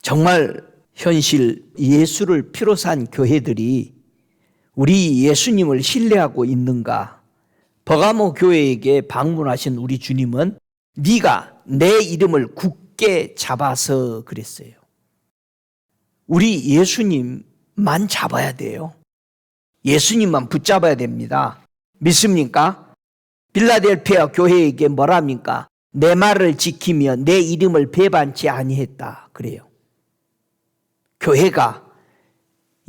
정말 현실 예수를 피로 산 교회들이 우리 예수님을 신뢰하고 있는가? 버가모 교회에게 방문하신 우리 주님은 네가 내 이름을 굳게 잡아서 그랬어요. 우리 예수님만 잡아야 돼요. 예수님만 붙잡아야 됩니다. 믿습니까? 빌라델피아 교회에게 뭐랍니까? 내 말을 지키며 내 이름을 배반치 아니했다 그래요. 교회가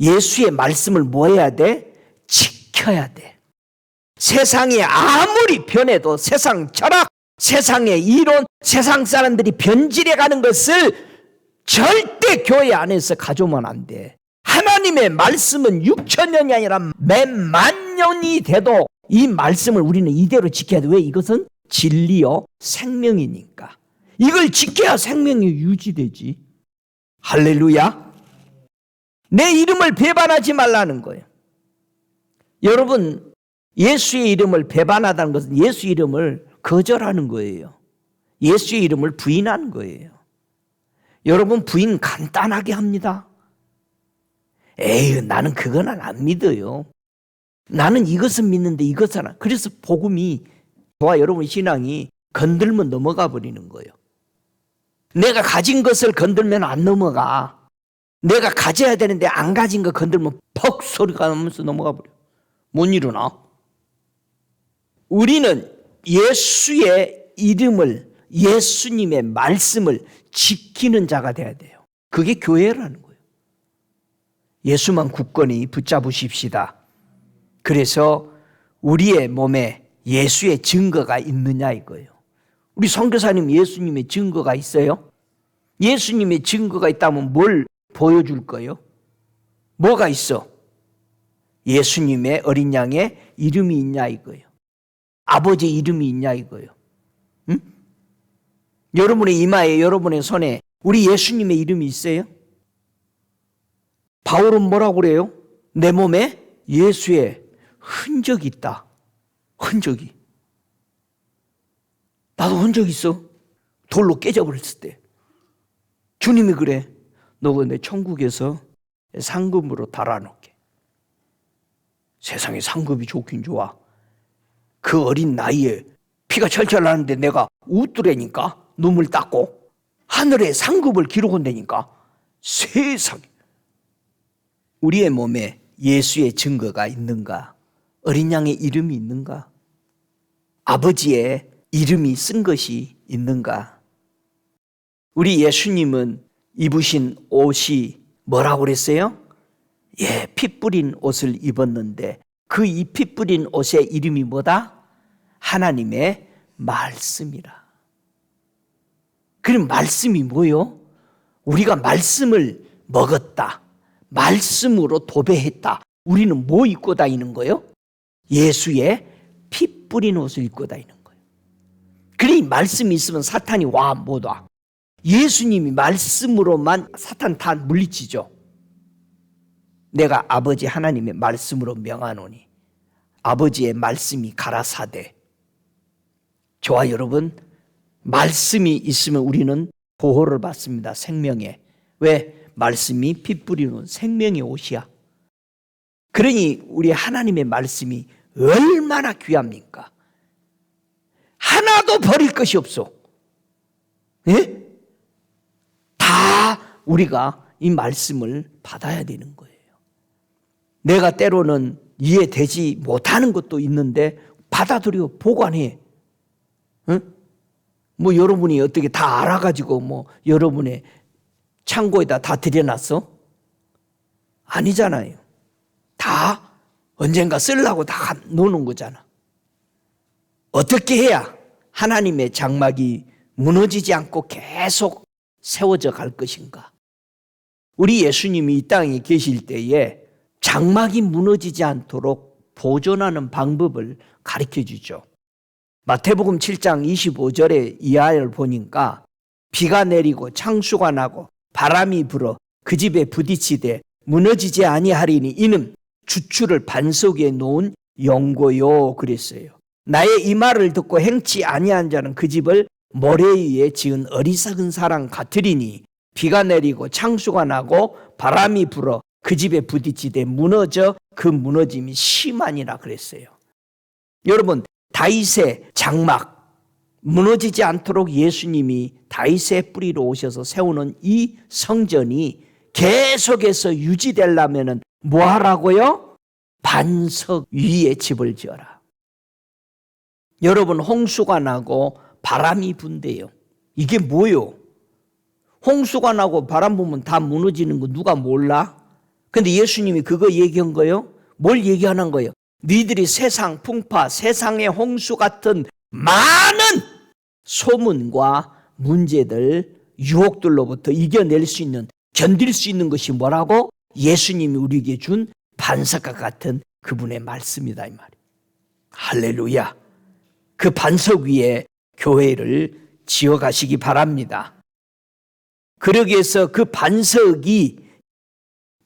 예수의 말씀을 뭐 해야 돼? 지켜야 돼. 세상이 아무리 변해도 세상 철학, 세상의 이론, 세상 사람들이 변질해 가는 것을 절대 교회 안에서 가져오면 안 돼. 하나님의 말씀은 6,000년이 아니라 몇만 년이 돼도 이 말씀을 우리는 이대로 지켜야 돼. 왜? 이것은 진리요 생명이니까. 이걸 지켜야 생명이 유지되지. 할렐루야. 내 이름을 배반하지 말라는 거예요. 여러분, 예수의 이름을 배반하다는 것은 예수 이름을 거절하는 거예요. 예수의 이름을 부인하는 거예요. 여러분, 부인 간단하게 합니다. 에이, 나는 그거는 안 믿어요. 나는 이것은 믿는데 이것은 안. 그래서 복음이, 저와 여러분 신앙이 건들면 넘어가 버리는 거예요. 내가 가진 것을 건들면 안 넘어가. 내가 가져야 되는데 안 가진 거 건들면 퍽 소리가 나면서 넘어가 버려. 못 일어나. 우리는 예수의 이름을, 예수님의 말씀을 지키는 자가 돼야 돼요. 그게 교회라는 거예요. 예수만 굳건히 붙잡으십시다. 그래서 우리의 몸에 예수의 증거가 있느냐 이거예요. 우리 선교사님 예수님의 증거가 있어요? 예수님의 증거가 있다면 뭘 보여줄 거예요? 뭐가 있어? 예수님의 어린 양의 이름이 있냐 이거예요. 아버지 이름이 있냐 이거예요. 응? 여러분의 이마에, 여러분의 손에 우리 예수님의 이름이 있어요? 바울은 뭐라고 그래요? 내 몸에 예수의 흔적이 있다. 흔적이. 나도 흔적 있어. 돌로 깨져버렸을 때. 주님이 그래. 너 내 천국에서 상급으로 달아놓게. 세상에 상급이 좋긴 좋아. 그 어린 나이에 피가 철철 나는데 내가 웃두래니까 눈물 닦고 하늘에 상급을 기록한다니까. 세상에. 우리의 몸에 예수의 증거가 있는가? 어린 양의 이름이 있는가? 아버지의 이름이 쓴 것이 있는가? 우리 예수님은 입으신 옷이 뭐라고 그랬어요? 예, 피 뿌린 옷을 입었는데 그 이 피 뿌린 옷의 이름이 뭐다? 하나님의 말씀이라. 그럼 말씀이 뭐요? 우리가 말씀을 먹었다. 말씀으로 도배했다. 우리는 뭐 입고 다니는 거예요? 예수의 피 뿌린 옷을 입고 다니는 거예요. 그러니 말씀이 있으면 사탄이 와 못 와. 예수님이 말씀으로만 사탄 다 물리치죠. 내가 아버지 하나님의 말씀으로 명하노니 아버지의 말씀이 가라사대. 저와 여러분, 말씀이 있으면 우리는 보호를 받습니다. 생명에. 왜? 말씀이 피 뿌리는 생명의 옷이야. 그러니 우리 하나님의 말씀이 얼마나 귀합니까? 하나도 버릴 것이 없어. 예? 다 우리가 이 말씀을 받아야 되는 거예요. 내가 때로는 이해되지 못하는 것도 있는데 받아들여 보관해. 응? 뭐 여러분이 어떻게 다 알아가지고 뭐 여러분의 창고에다 다 들여놨어? 아니잖아요. 다 언젠가 쓰려고 다 놓는 거잖아. 어떻게 해야 하나님의 장막이 무너지지 않고 계속 세워져 갈 것인가? 우리 예수님이 이 땅에 계실 때에 장막이 무너지지 않도록 보존하는 방법을 가르쳐 주죠. 마태복음 7장 25절의 이하를 보니까 비가 내리고 창수가 나고 바람이 불어 그 집에 부딪히되 무너지지 아니하리니 이는 주추를 반석 위에 놓은 영고요 그랬어요. 나의 이 말을 듣고 행치 아니한 자는 그 집을 모래 위에 지은 어리석은 사람 같으리니 비가 내리고 창수가 나고 바람이 불어 그 집에 부딪히되 무너져 그 무너짐이 심하니라 그랬어요. 여러분, 다윗의 장막 무너지지 않도록 예수님이 다윗의 뿌리로 오셔서 세우는 이 성전이 계속해서 유지되려면 뭐 하라고요? 반석 위에 집을 지어라. 여러분, 홍수가 나고 바람이 분대요. 이게 뭐요? 홍수가 나고 바람 불면 다 무너지는 거 누가 몰라? 근데 예수님이 그거 얘기한 거예요? 뭘 얘기하는 거예요? 너희들이 세상 풍파, 세상의 홍수 같은 많은 소문과 문제들, 유혹들로부터 이겨낼 수 있는, 견딜 수 있는 것이 뭐라고? 예수님이 우리에게 준 반석과 같은 그분의 말씀이다 이 말이에요. 할렐루야. 그 반석 위에 교회를 지어가시기 바랍니다. 그러기 위해서 그 반석이,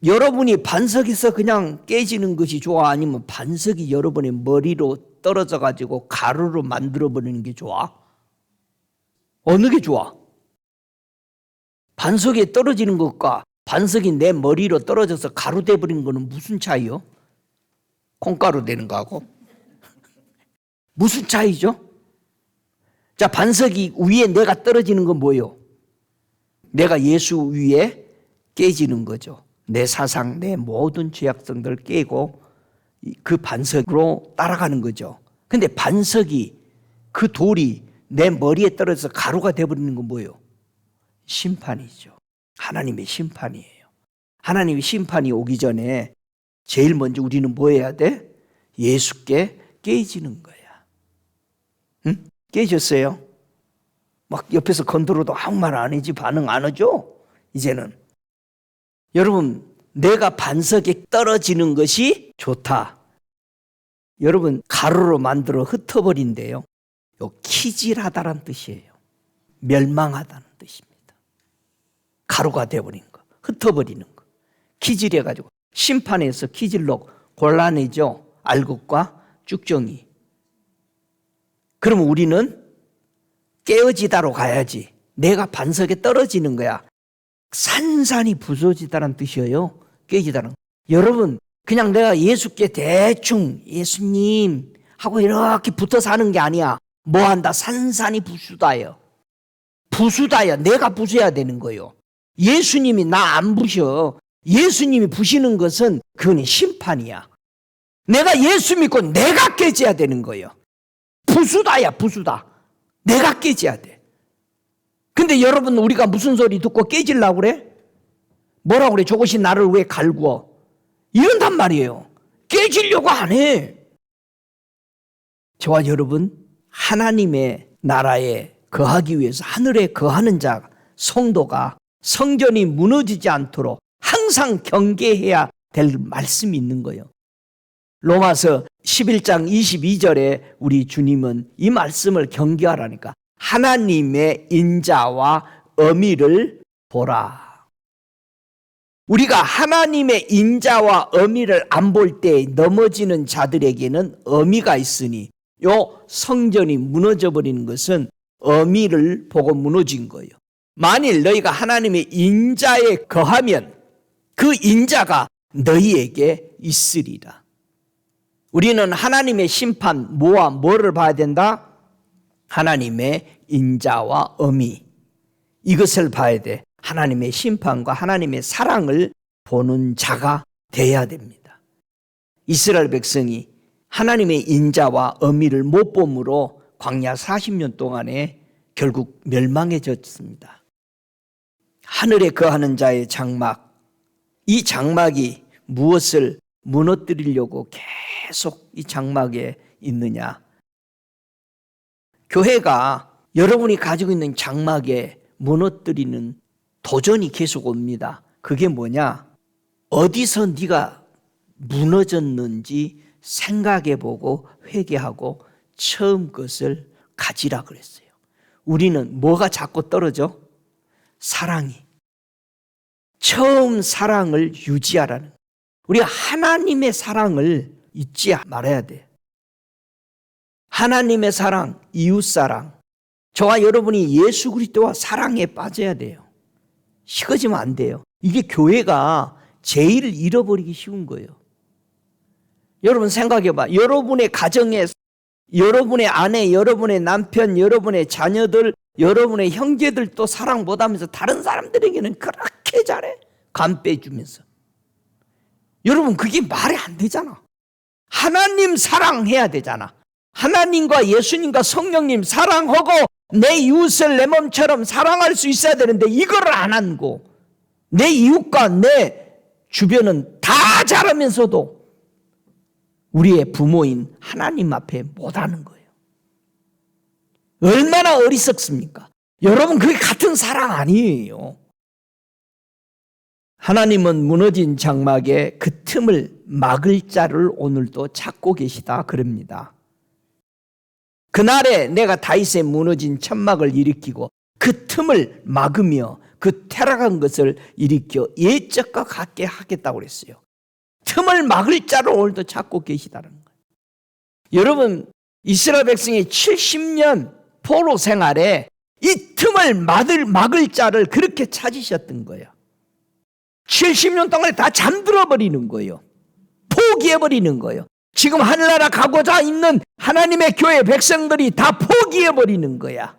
여러분이 반석에서 그냥 깨지는 것이 좋아? 아니면 반석이 여러분의 머리로 떨어져 가지고 가루로 만들어버리는 게 좋아? 어느 게 좋아? 반석에 떨어지는 것과 반석이 내 머리로 떨어져서 가루 돼버리는 거는 무슨 차이요? 콩가루 되는 거하고? 무슨 차이죠? 자, 반석이 위에 내가 떨어지는 건 뭐예요? 내가 예수 위에 깨지는 거죠. 내 사상, 내 모든 죄악성들을 깨고 그 반석으로 따라가는 거죠. 근데 반석이, 그 돌이 내 머리에 떨어져서 가루가 되어버리는 건 뭐예요? 심판이죠. 하나님의 심판이에요. 하나님의 심판이 오기 전에 제일 먼저 우리는 뭐 해야 돼? 예수께 깨지는 거야. 응? 깨졌어요? 막 옆에서 건드려도 아무 말 안 하지, 반응 안 하죠? 이제는. 여러분, 내가 반석에 떨어지는 것이 좋다. 여러분, 가루로 만들어 흩어버린대요. 요 키질하다란 뜻이에요. 멸망하다는 뜻입니다. 가루가 되어버린 거, 흩어버리는 거. 키질해가지고 심판에서 키질로 골라내죠. 알곡과 쭉정이. 그러면 우리는 깨어지다로 가야지. 내가 반석에 떨어지는 거야. 산산이 부서지다는 뜻이에요. 깨지다는. 여러분, 그냥 내가 예수께 대충 예수님 하고 이렇게 붙어 사는 게 아니야. 뭐 한다? 산산이 부수다요. 부수다요. 내가 부숴야 되는 거요. 예수님이 나 안 부셔. 예수님이 부시는 것은 그건 심판이야. 내가 예수 믿고 내가 깨져야 되는 거예요. 부수다야, 부수다. 내가 깨져야 돼. 근데 여러분, 우리가 무슨 소리 듣고 깨지려고 그래? 뭐라고 그래? 저것이 나를 왜 갈구어? 이런단 말이에요. 깨지려고 안 해. 저와 여러분, 하나님의 나라에 거하기 위해서 하늘에 거하는 자, 성도가 성전이 무너지지 않도록 항상 경계해야 될 말씀이 있는 거예요. 로마서 11장 22절에 우리 주님은 이 말씀을 경계하라니까. 하나님의 인자와 어미를 보라. 우리가 하나님의 인자와 어미를 안 볼 때 넘어지는 자들에게는 어미가 있으니, 요 성전이 무너져 버리는 것은 어미를 보고 무너진 거예요. 만일 너희가 하나님의 인자에 거하면 그 인자가 너희에게 있으리라. 우리는 하나님의 심판, 뭐와 뭐를 봐야 된다? 하나님의 인자와 어미, 이것을 봐야 돼. 하나님의 심판과 하나님의 사랑을 보는 자가 돼야 됩니다. 이스라엘 백성이 하나님의 인자와 어미를 못 봄으로 광야 40년 동안에 결국 멸망해졌습니다. 하늘에 거하는 자의 장막, 이 장막이 무엇을 무너뜨리려고 계속 이 장막에 있느냐? 교회가 여러분이 가지고 있는 장막에 무너뜨리는 도전이 계속 옵니다. 그게 뭐냐? 어디서 네가 무너졌는지 생각해보고 회개하고 처음 것을 가지라 그랬어요. 우리는 뭐가 자꾸 떨어져? 사랑이. 처음 사랑을 유지하라는. 우리가 하나님의 사랑을 잊지 말아야 돼. 하나님의 사랑, 이웃사랑. 저와 여러분이 예수 그리스도와 사랑에 빠져야 돼요. 식어지면 안 돼요. 이게 교회가 제일 잃어버리기 쉬운 거예요. 여러분 생각해봐. 여러분의 가정에, 여러분의 아내, 여러분의 남편, 여러분의 자녀들, 여러분의 형제들도 사랑 못하면서 다른 사람들에게는 그렇게 잘해. 간 빼주면서. 여러분 그게 말이 안 되잖아. 하나님 사랑해야 되잖아. 하나님과 예수님과 성령님 사랑하고 내 이웃을 내 몸처럼 사랑할 수 있어야 되는데 이거를 안 하고 내 이웃과 내 주변은 다 잘하면서도 우리의 부모인 하나님 앞에 못하는 거예요. 얼마나 어리석습니까? 여러분, 그게 같은 사랑 아니에요. 하나님은 무너진 장막에 그 틈을 막을 자를 오늘도 찾고 계시다 그럽니다. 그날에 내가 다윗의 무너진 천막을 일으키고 그 틈을 막으며 그 퇴락한 것을 일으켜 예적과 같게 하겠다고 그랬어요. 틈을 막을 자를 오늘도 찾고 계시다는 거예요. 여러분, 이스라엘 백성의 70년 포로 생활에 이 틈을 막을 자를 그렇게 찾으셨던 거예요. 70년 동안에 다 잠들어 버리는 거예요. 포기해 버리는 거예요. 지금 하늘나라 가고자 있는 하나님의 교회 백성들이 다 포기해 버리는 거야.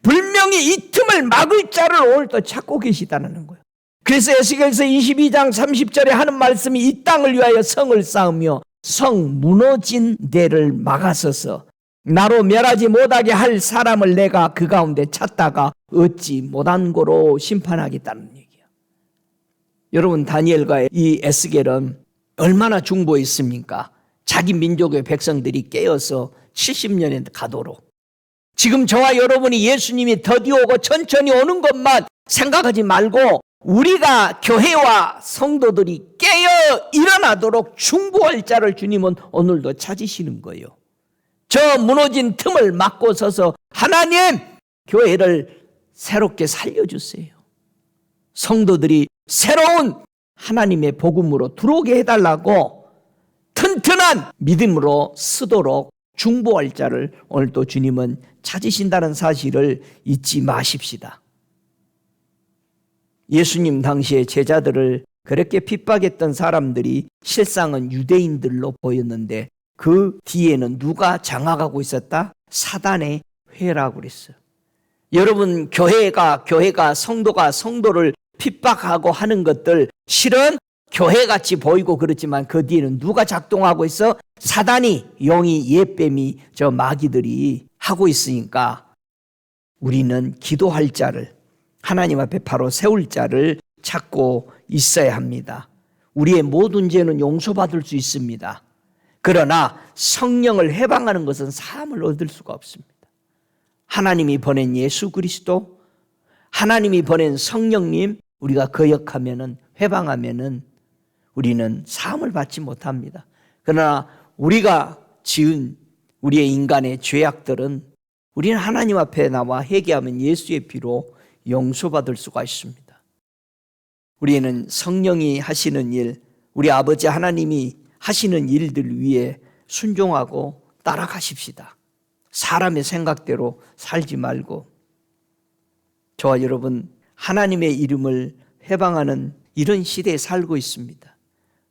분명히 이 틈을 막을 자를 오늘도 찾고 계시다는 거예요. 그래서 에스겔서 22장 30절에 하는 말씀이 이 땅을 위하여 성을 쌓으며 성 무너진 데를 막아서서 나로 멸하지 못하게 할 사람을 내가 그 가운데 찾다가 얻지 못한 고로 심판하겠다는 얘기예요. 여러분, 다니엘과 이 에스겔은 얼마나 중보했습니까? 자기 민족의 백성들이 깨어서 70년에 가도록. 지금 저와 여러분이 예수님이 더디 오고 천천히 오는 것만 생각하지 말고 우리가 교회와 성도들이 깨어 일어나도록 중보할 자를 주님은 오늘도 찾으시는 거예요. 저 무너진 틈을 막고 서서 하나님, 교회를 새롭게 살려주세요. 성도들이 새로운 하나님의 복음으로 들어오게 해달라고 튼튼한 믿음으로 쓰도록 중보할 자를 오늘도 주님은 찾으신다는 사실을 잊지 마십시다. 예수님 당시에 제자들을 그렇게 핍박했던 사람들이 실상은 유대인들로 보였는데 그 뒤에는 누가 장악하고 있었다? 사단의 회라고 그랬어요. 여러분, 교회가 성도가 성도를 핍박하고 하는 것들 실은 교회같이 보이고 그렇지만 그 뒤에는 누가 작동하고 있어? 사단이, 용이, 옛뱀이, 저 마귀들이 하고 있으니까 우리는 기도할 자를, 하나님 앞에 바로 세울 자를 찾고 있어야 합니다. 우리의 모든 죄는 용서받을 수 있습니다. 그러나 성령을 해방하는 것은 사함을 얻을 수가 없습니다. 하나님이 보낸 예수 그리스도, 하나님이 보낸 성령님, 우리가 거역하면은, 회방하면은 우리는 사함을 받지 못합니다. 그러나 우리가 지은 우리의 인간의 죄악들은 우리는 하나님 앞에 나와 회개하면 예수의 피로 용서받을 수가 있습니다. 우리는 성령이 하시는 일, 우리 아버지 하나님이 하시는 일들 위에 순종하고 따라가십시다. 사람의 생각대로 살지 말고. 저와 여러분, 하나님의 이름을 회방하는 이런 시대에 살고 있습니다.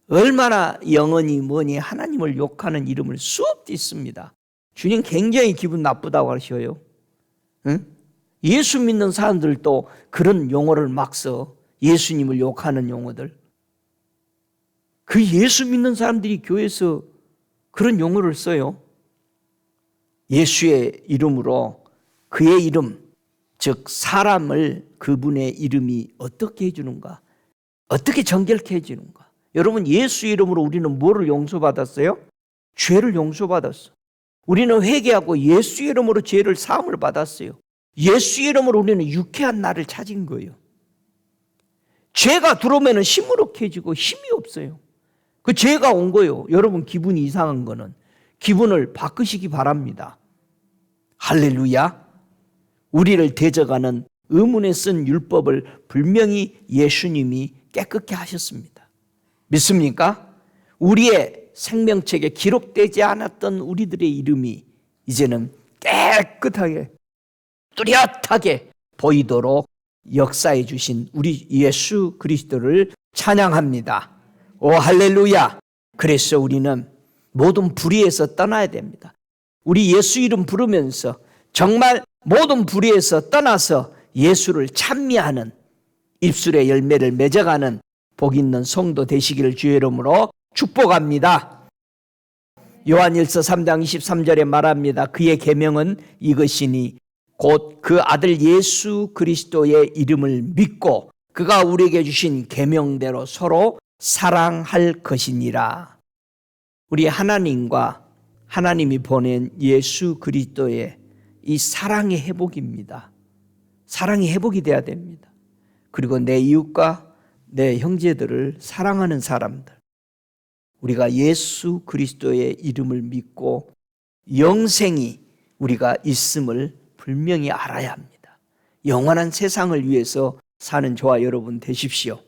얼마나 영원히 뭐니 하나님을 욕하는 이름을 수없이 있습니다. 주님 굉장히 기분 나쁘다고 하셔요. 응? 예수 믿는 사람들도 그런 용어를 막 써. 예수님을 욕하는 용어들. 그 예수 믿는 사람들이 교회에서 그런 용어를 써요. 예수의 이름으로 그의 이름, 즉 사람을 그분의 이름이 어떻게 해주는가? 어떻게 정결케 해주는가? 여러분, 예수 이름으로 우리는 뭐를 용서받았어요? 죄를 용서받았어. 우리는 회개하고 예수 이름으로 죄를 사함을 받았어요. 예수 이름으로 우리는 유쾌한 날을 찾은 거예요. 죄가 들어오면 시무룩해지고 힘이 없어요. 그 죄가 온 거예요. 여러분, 기분이 이상한 거는 기분을 바꾸시기 바랍니다. 할렐루야. 우리를 대적하는 의문에 쓴 율법을 분명히 예수님이 깨끗게 하셨습니다. 믿습니까? 우리의 생명책에 기록되지 않았던 우리들의 이름이 이제는 깨끗하게 뚜렷하게 보이도록 역사해 주신 우리 예수 그리스도를 찬양합니다. 오 할렐루야. 그래서 우리는 모든 불의에서 떠나야 됩니다. 우리 예수 이름 부르면서 정말 모든 불의에서 떠나서 예수를 찬미하는 입술의 열매를 맺어가는 복 있는 성도 되시기를 주의 이름으로 축복합니다. 요한일서 3장 23절에 말합니다. 그의 계명은 이것이니 곧 그 아들 예수 그리스도의 이름을 믿고 그가 우리에게 주신 계명대로 서로 사랑할 것이니라. 우리 하나님과 하나님이 보낸 예수 그리스도의 이 사랑의 회복입니다. 사랑이 회복이 돼야 됩니다. 그리고 내 이웃과 내 형제들을 사랑하는 사람들, 우리가 예수 그리스도의 이름을 믿고 영생이 우리가 있음을 분명히 알아야 합니다. 영원한 세상을 위해서 사는 저와 여러분 되십시오.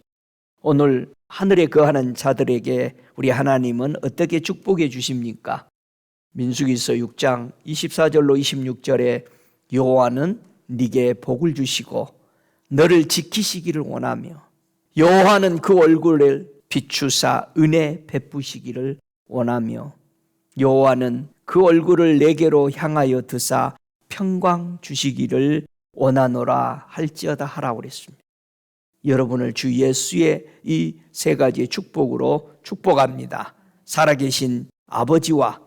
오늘 하늘에 거하는 자들에게 우리 하나님은 어떻게 축복해 주십니까? 민수기서 6장 24절로 26절에 여호와는 네게 복을 주시고 너를 지키시기를 원하며 여호와는 그 얼굴을 비추사 은혜 베푸시기를 원하며 여호와는 그 얼굴을 내게로 향하여 드사 평강 주시기를 원하노라 할지어다 하라고 그랬습니다. 여러분을 주 예수의 이 세 가지의 축복으로 축복합니다. 살아계신 아버지와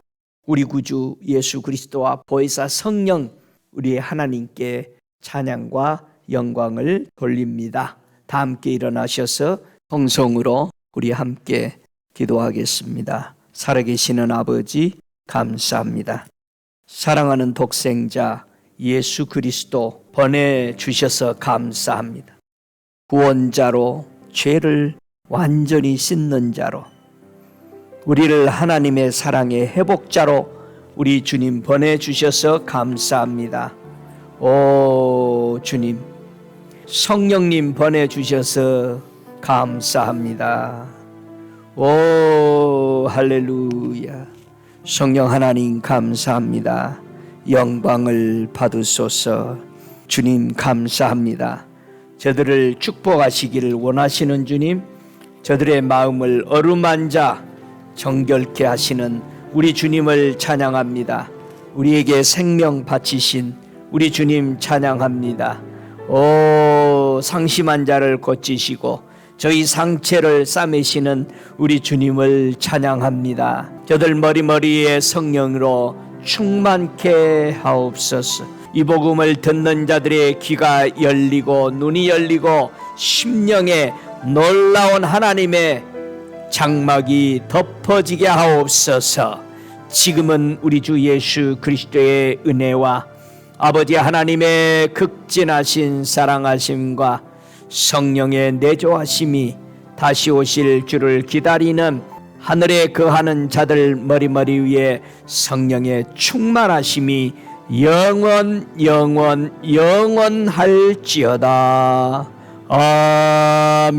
우리 구주 예수 그리스도와 보혜사 성령 우리의 하나님께 찬양과 영광을 돌립니다. 다 함께 일어나셔서 성성으로 우리 함께 기도하겠습니다. 살아계시는 아버지 감사합니다. 사랑하는 독생자 예수 그리스도 보내주셔서 감사합니다. 구원자로 죄를 완전히 씻는 자로 우리를 하나님의 사랑의 회복자로 우리 주님 보내주셔서 감사합니다. 오 주님, 성령님 보내주셔서 감사합니다. 오 할렐루야. 성령 하나님 감사합니다. 영광을 받으소서. 주님 감사합니다. 저들을 축복하시기를 원하시는 주님, 저들의 마음을 어루만져 정결케 하시는 우리 주님을 찬양합니다. 우리에게 생명 바치신 우리 주님 찬양합니다. 오 상심한 자를 고치시고 저희 상처를 싸매시는 우리 주님을 찬양합니다. 저들 머리머리에 성령으로 충만케 하옵소서. 이 복음을 듣는 자들의 귀가 열리고 눈이 열리고 심령에 놀라운 하나님의 장막이 덮어지게 하옵소서. 지금은 우리 주 예수 그리스도의 은혜와 아버지 하나님의 극진하신 사랑하심과 성령의 내조하심이 다시 오실 주를 기다리는 하늘에 거하는 자들 머리머리 위에 성령의 충만하심이 영원할지어다. 아멘.